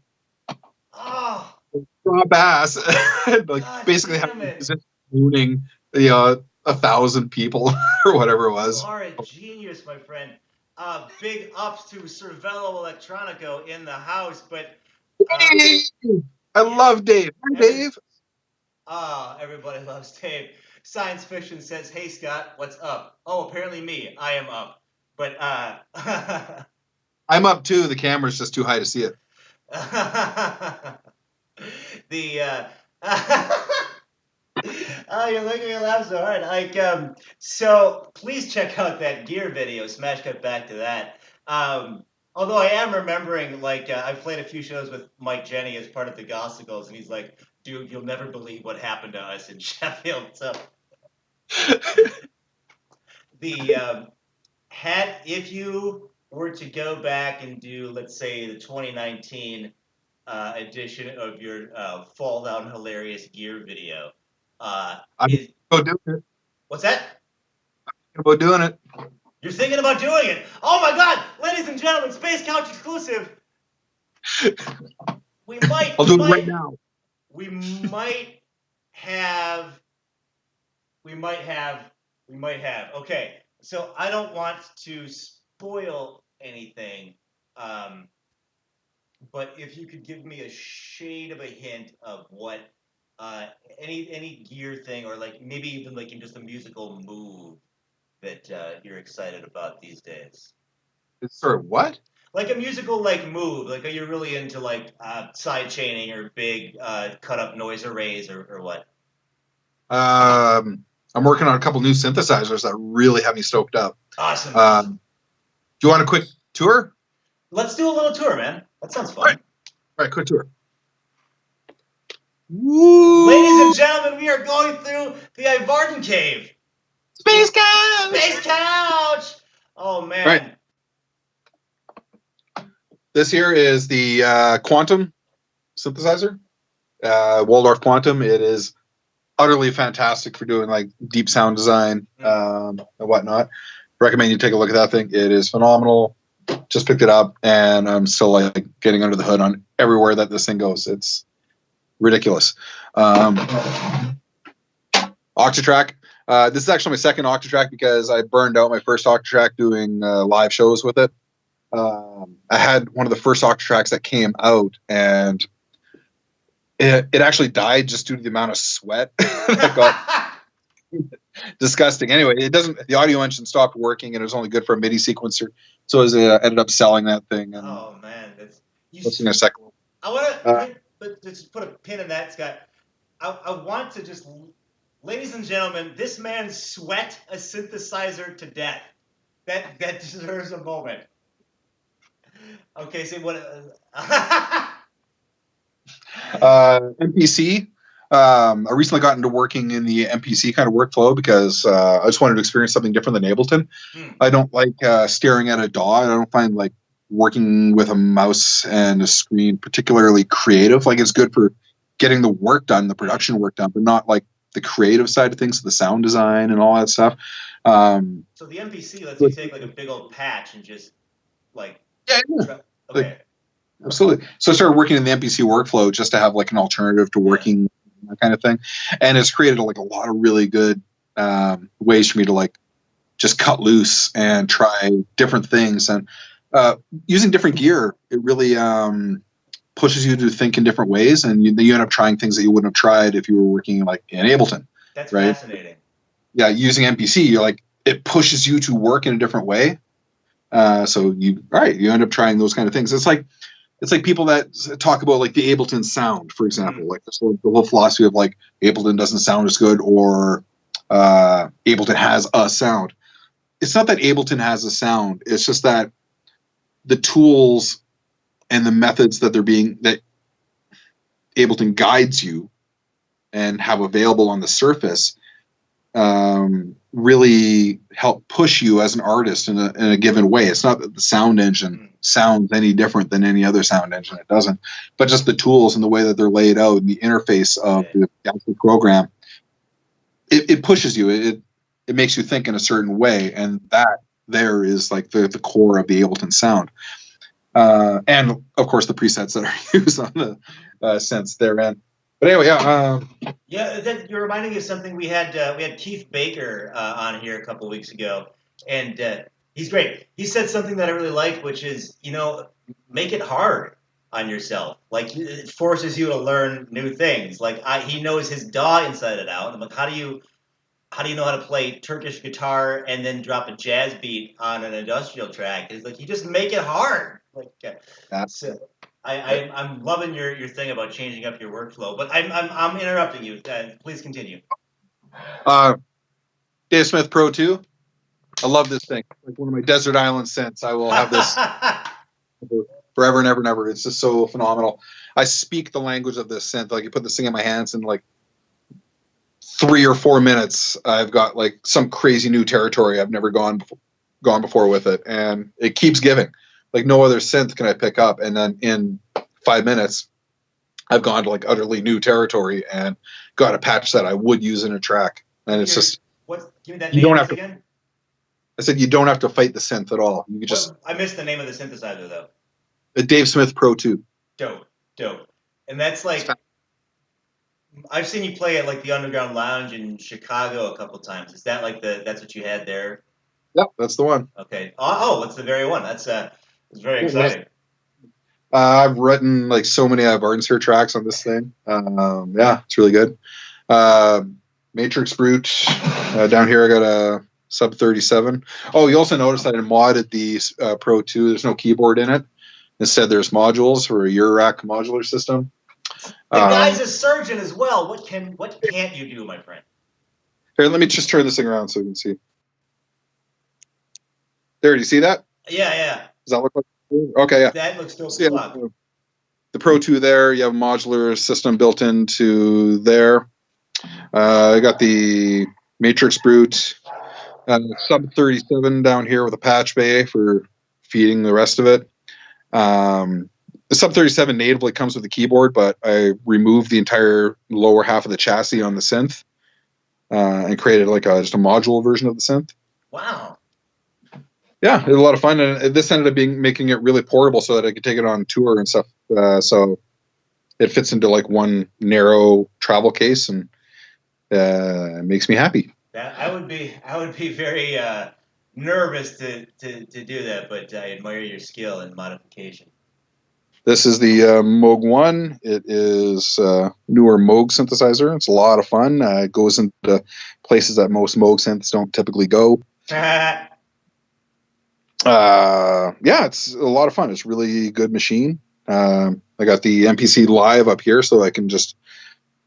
drop ass, like God basically damn it. having mooning 1,000 people or whatever it was. You are a genius, my friend. Big ups to Cervello Electronico in the house, but Dave! I love Dave. Hi, Dave. Ah, everybody loves Dave. Science fiction says, "Hey Scott, what's up?" Oh, apparently me. I am up. But I'm up too. The camera's just too high to see it. the oh, you're making me laugh so hard. So please check out that gear video. Smash cut back to that. Although I am remembering, I've played a few shows with Mike Jenny as part of the Gossicles, and he's like, "Dude, you'll never believe what happened to us in Sheffield." So the had if you were to go back and do, let's say, the 2019 edition of your Fall Down Hilarious Gear video, I'm is about doing it. what's that? About doing it. You're thinking about doing it. Oh my God, ladies and gentlemen, Space Couch exclusive. We might, I'll we do it right might, now. we might have, we might have, we might have. Okay, so I don't want to spoil anything, um, but if you could give me a shade of a hint of what uh, any gear thing, or like maybe even like in just a musical move that you're excited about these days. It's sort of what? Like a musical like move, like are you really into like side chaining or big cut up noise arrays or what? I'm working on a couple new synthesizers that really have me stoked up. Awesome. Do you want a quick tour? Let's do a little tour, man. That sounds All right, fun. all right, quick tour. Woo! Ladies and gentlemen, we are going through the Ivarden cave. Space Couch! Space couch. Oh Right. man. This here is the Quantum synthesizer, Waldorf Quantum. It is utterly fantastic for doing like deep sound design and whatnot. Recommend you take a look at that thing. It is phenomenal. Just picked it up, and I'm still like getting under the hood on everywhere that this thing goes. It's ridiculous. Octatrack. This is actually my second Octatrack because I burned out my first Octatrack doing live shows with it. I had one of the first Octatracks that came out, and it actually died just due to the amount of sweat that got disgusting. Anyway, it doesn't. The audio engine stopped working, and it was only good for a MIDI sequencer. So I ended up selling that thing. And Oh man, that's you. listening a second. I want to, but just put a pin in that, Scott. I want to just, ladies and gentlemen, this man sweat a synthesizer to death. That deserves a moment. Okay, so what? MPC. I recently got into working in the MPC kind of workflow because I just wanted to experience something different than Ableton. I don't like staring at a DAW. I don't find like working with a mouse and a screen particularly creative. Like it's good for getting the work done, the production work done, but not like the creative side of things, the sound design and all that stuff. So the MPC lets you take like a big old patch and just like okay. Like, absolutely. So I started working in the MPC workflow just to have like an alternative to working that kind of thing, and it's created like a lot of really good ways for me to like just cut loose and try different things. And using different gear, it really pushes you to think in different ways, and you end up trying things that you wouldn't have tried if you were working like in Ableton. That's right? Fascinating. Yeah, using MPC, you're like it pushes you to work in a different way. So you end up trying those kind of things. It's like people that talk about like the Ableton sound, for example, like the whole philosophy of like Ableton doesn't sound as good or Ableton has a sound. It's not that Ableton has a sound. It's just that the tools and the methods that Ableton guides you and have available on the surface really help push you as an artist in a given way. It's not that the sound engine sounds any different than any other sound engine. It doesn't. But just the tools and the way that they're laid out and the interface of the actual program, it pushes you. It makes you think in a certain way, and that there is like the core of the Ableton sound. And of course the presets that are used on the synths therein. But anyway, you're reminding me of something. We had Keith Baker on here a couple weeks ago, and he's great. He said something that I really liked, which is, make it hard. on yourself. Like it forces you to learn new things. Like he knows his DAW inside and out. I'm like, how do you know how to play Turkish guitar and then drop a jazz beat on an industrial track? It's like you just make it hard. Like so. I'm loving your thing about changing up your workflow, but I'm interrupting you. Please continue. Dave Smith Pro 2. I love this thing. Like one of my desert island synths. I will have this forever and ever and ever. It's just so phenomenal. I speak the language of this synth. Like you put this thing in my hands and like 3 or 4 minutes, I've got like some crazy new territory I've never gone before with it, and it keeps giving. Like no other synth can I pick up, and then in 5 minutes, I've gone to like utterly new territory and got a patch that I would use in a track. And it's just give me that you name don't have to, again. I said you don't have to fight the synth at all. You can just. I missed the name of the synthesizer though. A Dave Smith Pro 2. Dope. And that's like I've seen you play at like the Underground Lounge in Chicago a couple times. Is that like that's what you had there? Yep, that's the one. Okay. Oh, that's the very one. That's it's very exciting. I've written like so many iVardensphere tracks on this thing. Yeah, it's really good. Matrix Brute. Down here I got a Sub 37. Oh, you also noticed that I modded the Pro 2. There's no keyboard in it. Instead, there's modules for a Eurorack modular system. The guy's a surgeon as well. What can't you do, my friend? Here, let me just turn this thing around so you can see. There, do you see that? Yeah. Does that look like? Okay, yeah. That looks still cool. The Pro 2 there, you have a modular system built into there. I got the Matrix Brute, Sub 37 down here with a patch bay for feeding the rest of it. The Sub 37 natively comes with a keyboard, but I removed the entire lower half of the chassis on the synth and created like just a module version of the synth. Wow. Yeah, it was a lot of fun, and this ended up making it really portable so that I could take it on tour and stuff. So it fits into like one narrow travel case, and it makes me happy. I would be very nervous to do that, but I admire your skill in modification. This is the Moog 1. It is a newer Moog synthesizer. It's a lot of fun. It goes into places that most Moog synths don't typically go. Yeah, it's a lot of fun. It's a really good machine. I got the MPC Live up here, so I can just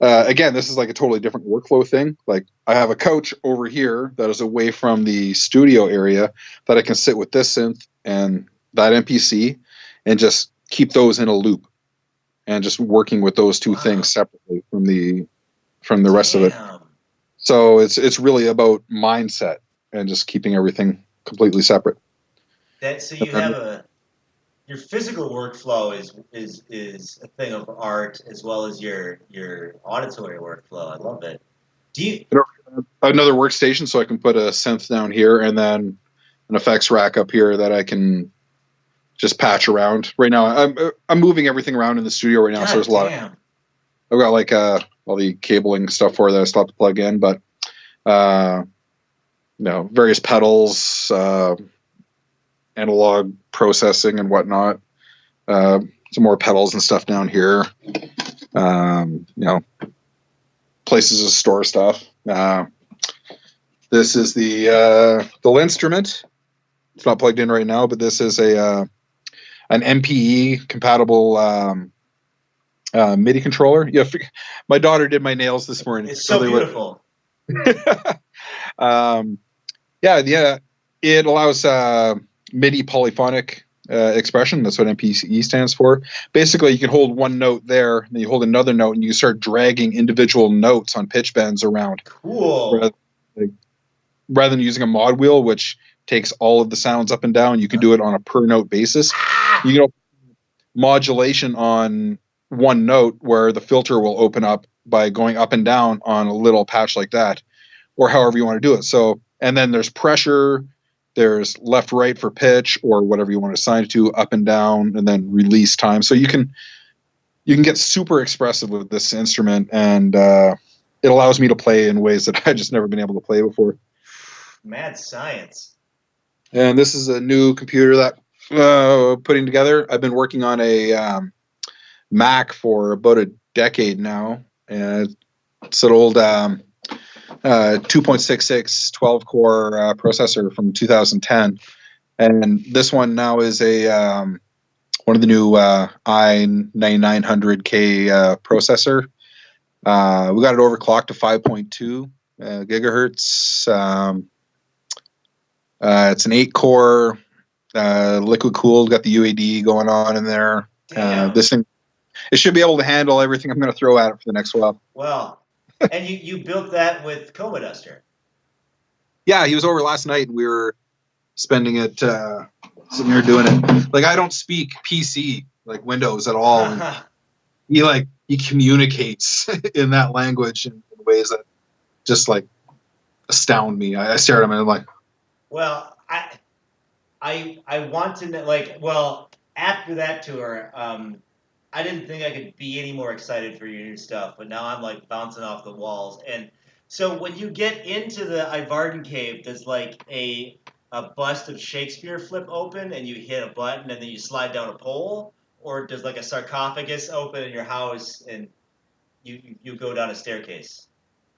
again, this is like a totally different workflow thing. Like I have a couch over here that is away from the studio area that I can sit with this synth and that MPC and just keep those in a loop and just working with those two things separately from the rest of it. So it's really about mindset and just keeping everything completely separate. So you have your physical workflow is a thing of art as well as your auditory workflow. I love it. Do you another workstation so I can put a synth down here and then an effects rack up here that I can just patch around. Right now I'm moving everything around in the studio right now, so there's a lot of I've got like all the cabling stuff for that I still have to plug in, but various pedals, analog processing and whatnot. Some more pedals and stuff down here. Places to store stuff. This is the instrument. It's not plugged in right now, but this is an MPE compatible MIDI controller. Yeah, my daughter did my nails this morning. It's so beautiful. Yeah. It allows MIDI polyphonic expression. That's what MPE stands for. Basically, you can hold one note there, and then you hold another note, and you start dragging individual notes on pitch bends around. Cool. Rather than using a mod wheel, which takes all of the sounds up and down, you can do it on a per note basis. You can modulation on one note where the filter will open up by going up and down on a little patch like that, or however you want to do it. So, and then there's pressure, there's left, right for pitch, or whatever you want to assign it to, up and down, and then release time. So you can get super expressive with this instrument, and it allows me to play in ways that I just never been able to play before. Mad science. And this is a new computer that putting together. I've been working on a Mac for about a decade now, and it's an old 2.66 12-core processor from 2010, and this one now is a one of the new i9900K processor. We got it overclocked to 5.2 gigahertz. It's an 8-core liquid cooled. Got the UAD going on in there. This thing, it should be able to handle everything I'm going to throw at it for the next while. Well, and you built that with Coma Duster. Yeah, he was over last night, and we were spending it sitting here doing it. Like, I don't speak PC, like Windows, at all. And he communicates in that language in ways that just like astound me. I stare at him and I'm like, well, I want to know, like, well, after that tour, I didn't think I could be any more excited for your new stuff, but now I'm like bouncing off the walls. And so when you get into the Ivarden cave, does like a bust of Shakespeare flip open and you hit a button and then you slide down a pole, or does like a sarcophagus open in your house and you go down a staircase?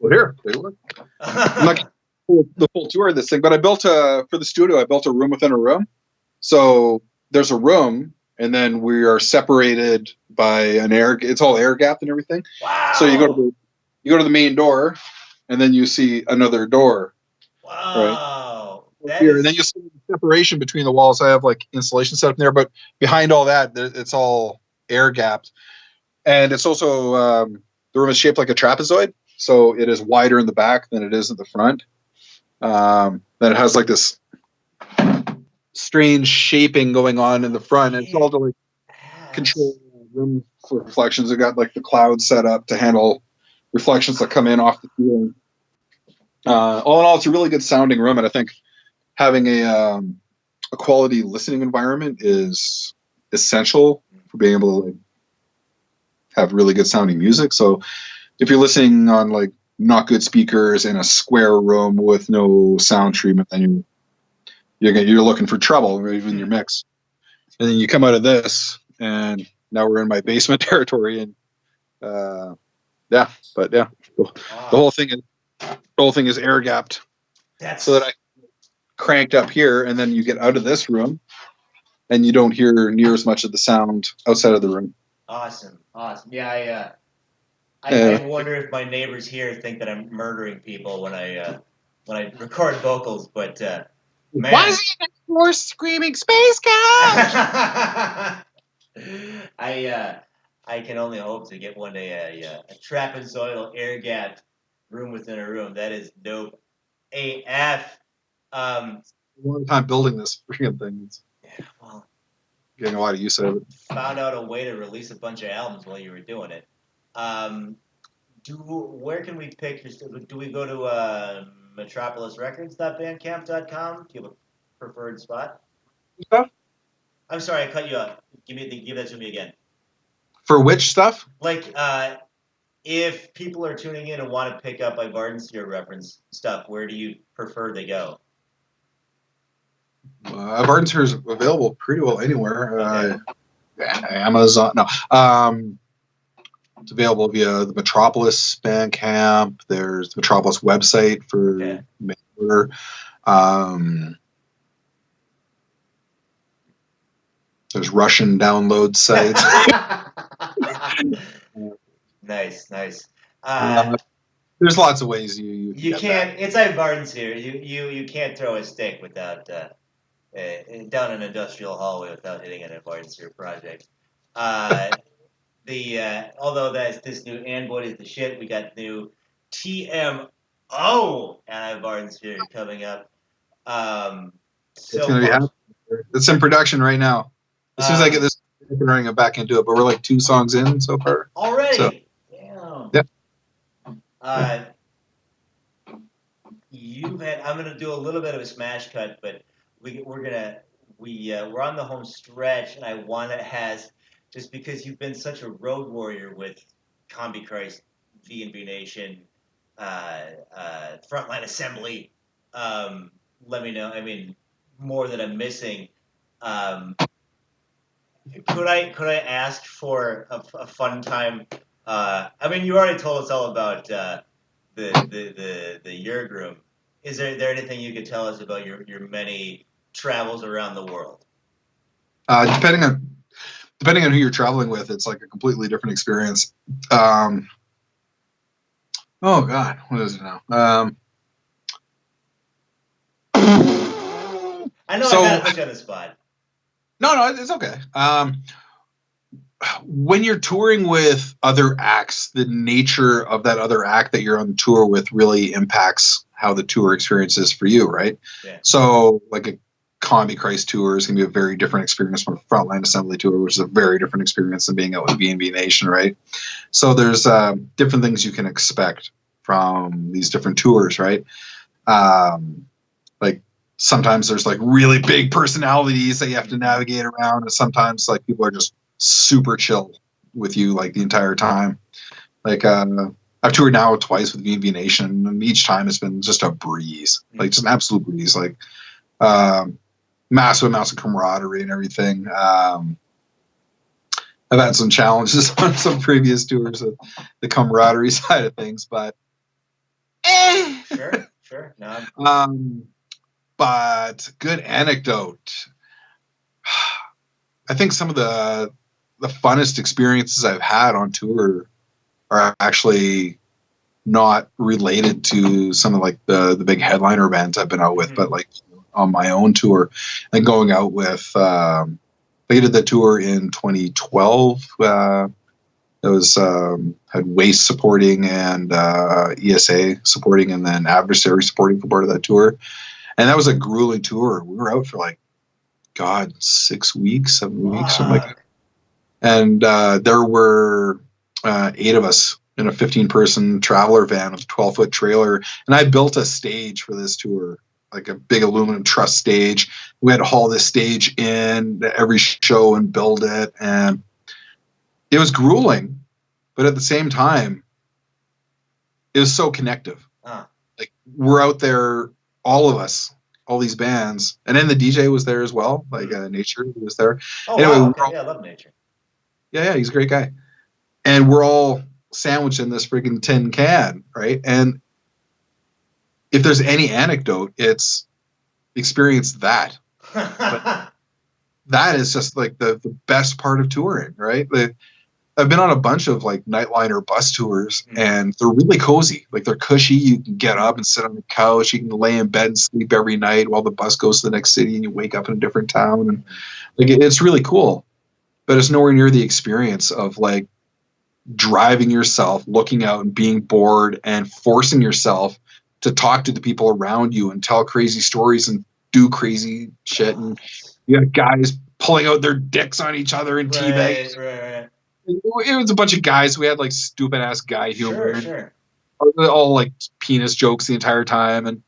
well, here, take a look. I'm not the full tour of this thing, but I built for the studio. I built a room within a room. So there's a room, and then we are separated by an air. It's all air gapped and everything. Wow. So you go to the main door, and then you see another door. Wow. Right here, and then you see the separation between the walls. I have like insulation set up there, but behind all that, it's all air gapped, and it's also the room is shaped like a trapezoid, so it is wider in the back than it is at the front. Then it has like this strange shaping going on in the front. It's all to like control room for reflections. It got like the cloud set up to handle reflections that come in off the ceiling. All in all, it's a really good sounding room, and I think having a quality listening environment is essential for being able to like, have really good sounding music. So if you're listening on like not good speakers in a square room with no sound treatment, then you're looking for trouble even in your mix. And then you come out of this, and now we're in my basement territory, and the whole thing is air gapped, so that I cranked up here, and then you get out of this room, and you don't hear near as much of the sound outside of the room. Awesome. Yeah, I wonder if my neighbors here think that I'm murdering people when I record vocals, but man. Why is he next door screaming space cow? I can only hope to get one day a trapezoidal air gapped room within a room. That is dope AF. A long time building this freaking thing. Yeah, well, getting a lot of use out of it. Found out a way to release a bunch of albums while you were doing it. Where can we pick your? Do we go to metropolisrecords.bandcamp.com? Do you have a preferred spot? Stuff? I'm sorry, I cut you off. Give that to me again. For which stuff? Like, if people are tuning in and want to pick up iVardensphere reference stuff, where do you prefer they go? iVardensphere is available pretty well anywhere. Okay. Amazon. No. It's available via the Metropolis Bandcamp. There's the Metropolis website for order. There's Russian download sites. Nice. There's lots of ways you can't. It's iVardensphere. You can't throw a stick without down an industrial hallway without hitting an iVardensphere project. Although this new Android is the shit, we got new TMO and iVardensphere coming up. It's gonna be happening. It's in production right now. As soon as I get this running, I'm back into it. But we're like 2 songs in so far. Already. So, damn. Yeah. I'm gonna do a little bit of a smash cut, but we're on the home stretch, and I want to just because you've been such a road warrior with Combi Christ, V&V Nation, Frontline Assembly. Let me know. I mean, more that I'm missing. Could I ask for a fun time? I mean, you already told us all about the yurg room. Is there anything you could tell us about your many travels around the world? Depending on who you're traveling with, it's like a completely different experience. Oh God, what is it now? I know I So gotta put you on the spot. no, it's okay. When you're touring with other acts, the nature of that other act that you're on the tour with really impacts how the tour experience is for you, right? Yeah. So, like a Combi Christ tour is going to be a very different experience from a Frontline Assembly tour, which is a very different experience than being out with B&B Nation, right? So there's different things you can expect from these different tours, right? Like sometimes there's like really big personalities that you have to navigate around, and sometimes like people are just super chill with you like the entire time. Like I've toured now twice with B&B Nation, and each time it's been just a breeze, like just an absolute breeze, like massive amounts of camaraderie and everything. I've had some challenges on some previous tours with the camaraderie side of things, but Sure. No. But good anecdote. I think some of the funnest experiences I've had on tour are actually not related to some of like the big headliner bands I've been out with, but like on my own tour and going out with. I did the tour in 2012. It was had Waste supporting and ESA supporting, and then Adversary supporting for part of that tour. And that was a grueling tour. We were out for like, God, 6 weeks, 7 weeks, something like that. And there were 8 of us in a 15-person traveler van with a 12-foot trailer. And I built a stage for this tour, like a big aluminum truss stage. We had to haul this stage in to every show and build it. And it was grueling, but at the same time, it was so connective. Like we're out there, all of us, all these bands, and then the DJ was there as well. Like Nature was there. Oh, anyway, wow. Okay. I love Nature. Yeah, he's a great guy. And we're all sandwiched in this freaking tin can, right? And if there's any anecdote, it's experience that. That is just like the best part of touring, right? I've been on a bunch of like nightliner bus tours, and they're really cozy. Like they're cushy. You can get up and sit on the couch. You can lay in bed and sleep every night while the bus goes to the next city, and you wake up in a different town. And like it's really cool, but it's nowhere near the experience of like driving yourself, looking out and being bored, and forcing yourself to talk to the people around you and tell crazy stories and do crazy shit. And you have guys pulling out their dicks on each other and teabagging. Right. It was a bunch of guys. We had like stupid ass guy humor. Sure. All like penis jokes the entire time, and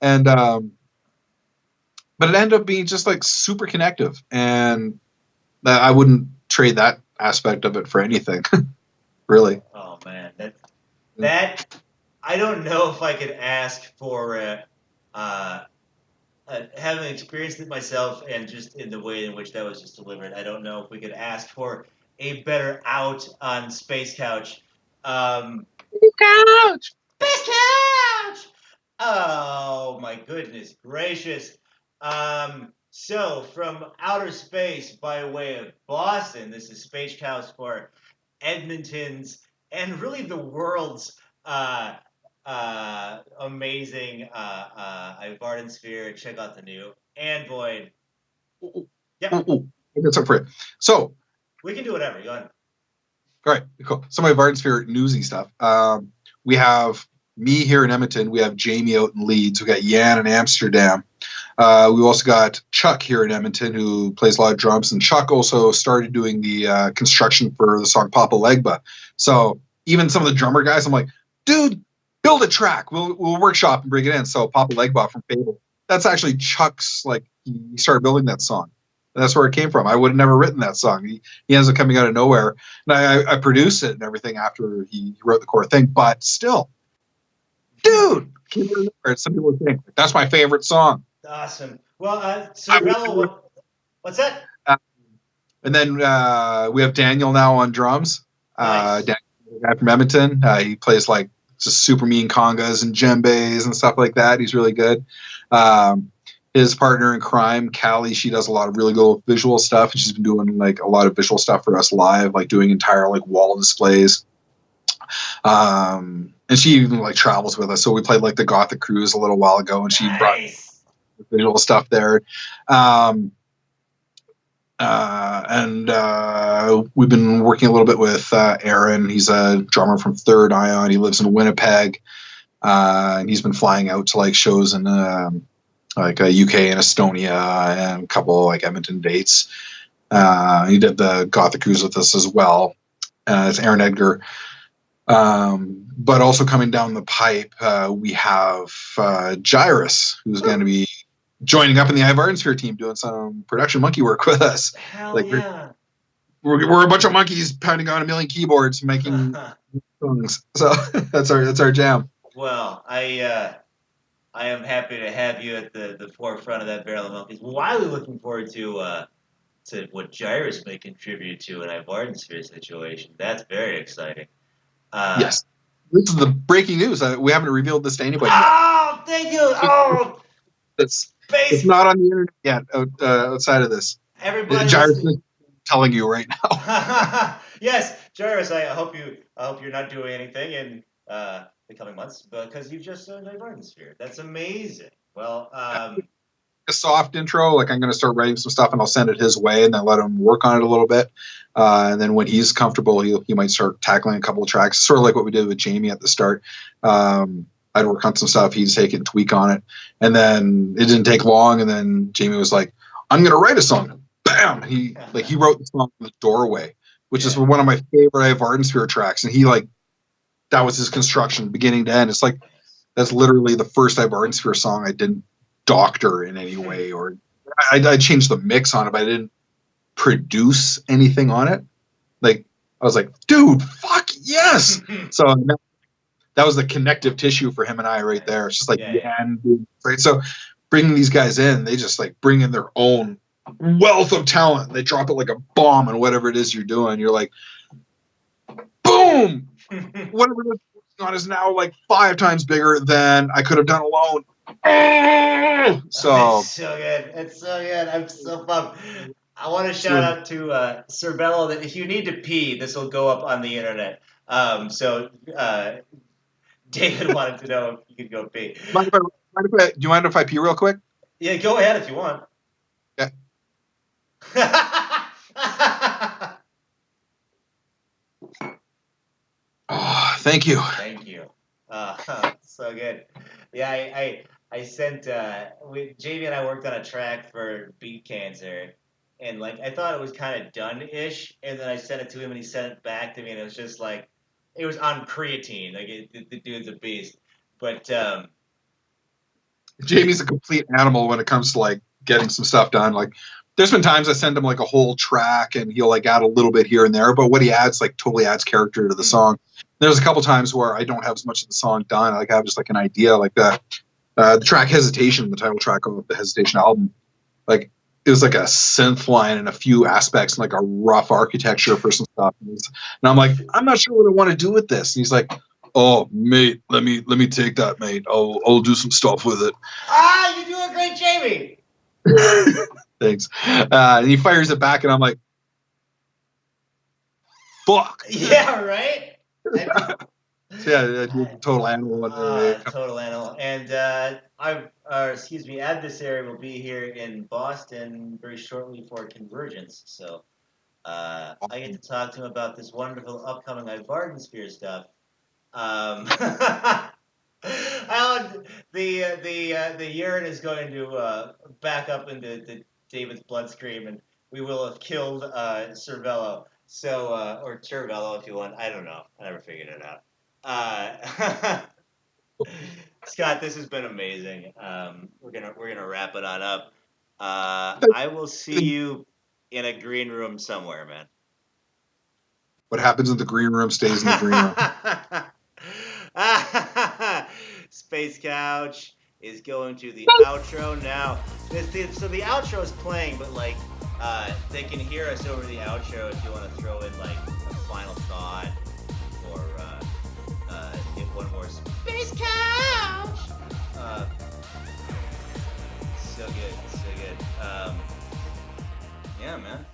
and but it ended up being just like super connective, and I wouldn't trade that aspect of it for anything. Really. Oh man, that I don't know if I could ask for having experienced it myself, and just in the way in which that was just delivered. I don't know if we could ask for a better out on Space Couch. Couch. Space Couch. Oh my goodness gracious. So from outer space by way of Boston, this is Space Couch for Edmonton's and really the world's amazing iVardensphere. Check out the new and Void. Yep. That's up for it. So we can do whatever. Go ahead. All right, cool. Some of my iVardensphere newsy stuff. We have me here in Edmonton. We have Jamie out in Leeds. We got Jan in Amsterdam. We also got Chuck here in Edmonton, who plays a lot of drums. And Chuck also started doing the construction for the song Papa Legba. So even some of the drummer guys, I'm like, dude, build a track. We'll workshop and bring it in. So Papa Legba from Fable. That's actually Chuck's, like, he started building that song. And that's where it came from. I would have never written that song. He ends up coming out of nowhere. And I produced it and everything after he wrote the core thing. But still, dude, some people think that's my favorite song. Awesome. Well, so Bello, what's that? And then we have Daniel now on drums. Nice. Daniel, the guy from Edmonton. He plays like just super mean congas and djembes and stuff like that. He's really good. His partner in crime, Callie, she does a lot of really good visual stuff. She's been doing like a lot of visual stuff for us live, like doing entire like wall displays. And she even like travels with us. So we played like the Gothic Cruise a little while ago, and she brought visual stuff there. And we've been working a little bit with Aaron. He's a drummer from Third Ion. He lives in Winnipeg. And he's been flying out to like shows in like UK and Estonia and a couple like Edmonton dates. He did the Gothic Cruise with us as well. It's Aaron Edgar. But also coming down the pipe, we have Gyrus, who's going to be joining up in the iVardensphere team, doing some production monkey work with us. Hell like yeah. We're a bunch of monkeys pounding on a million keyboards, making songs. So that's our jam. Well, I am happy to have you at the forefront of that barrel of monkeys. Wildly looking forward to what Gyrus may contribute to an iVardensphere situation. That's very exciting. Yes. This is the breaking news. We haven't revealed this to anybody yet. Thank you. Oh, it's not on the internet yet outside of this. Everybody, Gyrus is telling you right now. Yes, Gyrus, I hope you're not doing anything in the coming months because you've just joined iVardensphere. That's amazing. Well, a soft intro, like I'm going to start writing some stuff and I'll send it his way and then let him work on it a little bit. And then when he's comfortable, he might start tackling a couple of tracks, sort of like what we did with Jamie at the start. I'd work on some stuff, he'd take it and tweak on it. And then it didn't take long. And then Jamie was like, I'm going to write a song. Bam! He wrote the song The Doorway, which is one of my favorite iVardensphere tracks. And that was his construction beginning to end. It's like, that's literally the first iVardensphere song I didn't doctor in any way, or I changed the mix on it, but I didn't produce anything on it. Like, I was like, dude, fuck yes. So that was the connective tissue for him and I right there. It's just like, right. So bringing these guys in, they just like bring in their own wealth of talent. They drop it like a bomb on whatever it is you're doing. You're like, boom! Whatever this on is now like 5 times bigger than I could have done alone. So it's so good. It's so good. I'm so pumped. I want to shout out to Cervello that if you need to pee, this will go up on the internet. So David wanted to know if you could go pee. Do you mind if I pee real quick? Yeah, go ahead if you want. Yeah. Oh, thank you. Thank you. So good. Yeah, I sent Jamie and I worked on a track for Beat Cancer, and like I thought it was kind of done-ish, and then I sent it to him and he sent it back to me, and it was just like it was on creatine. Like the dude's a beast. But Jamie's a complete animal when it comes to like getting some stuff done. Like there's been times I send him like a whole track and he'll like add a little bit here and there, but what he adds like totally adds character to the song. There's a couple times where I don't have as much of the song done. Like I have just like an idea like that. The track Hesitation, the title track of the Hesitation album, like it was like a synth line and a few aspects and like a rough architecture for some stuff. And I'm like, I'm not sure what I want to do with this. And he's like, oh mate, let me take that, mate. I'll do some stuff with it. You do a great Jamie. Thanks. And he fires it back and I'm like, fuck. Yeah, right? Yeah, total animal. Total animal. And Adversary will be here in Boston very shortly for Convergence. So I get to talk to him about this wonderful upcoming iVardensphere stuff. The urine is going to back up into David's bloodstream, and we will have killed Cervello. So, or Cervello if you want. I don't know. I never figured it out. Scott, this has been amazing. We're gonna wrap it on up. I will see you in a green room somewhere, man. What happens in the green room stays in the green room. Space Couch is going to the outro now. So the outro is playing, but like They can hear us over the outro if you want to throw in like a final thought or hit one more space couch. So good, so good. Yeah, man.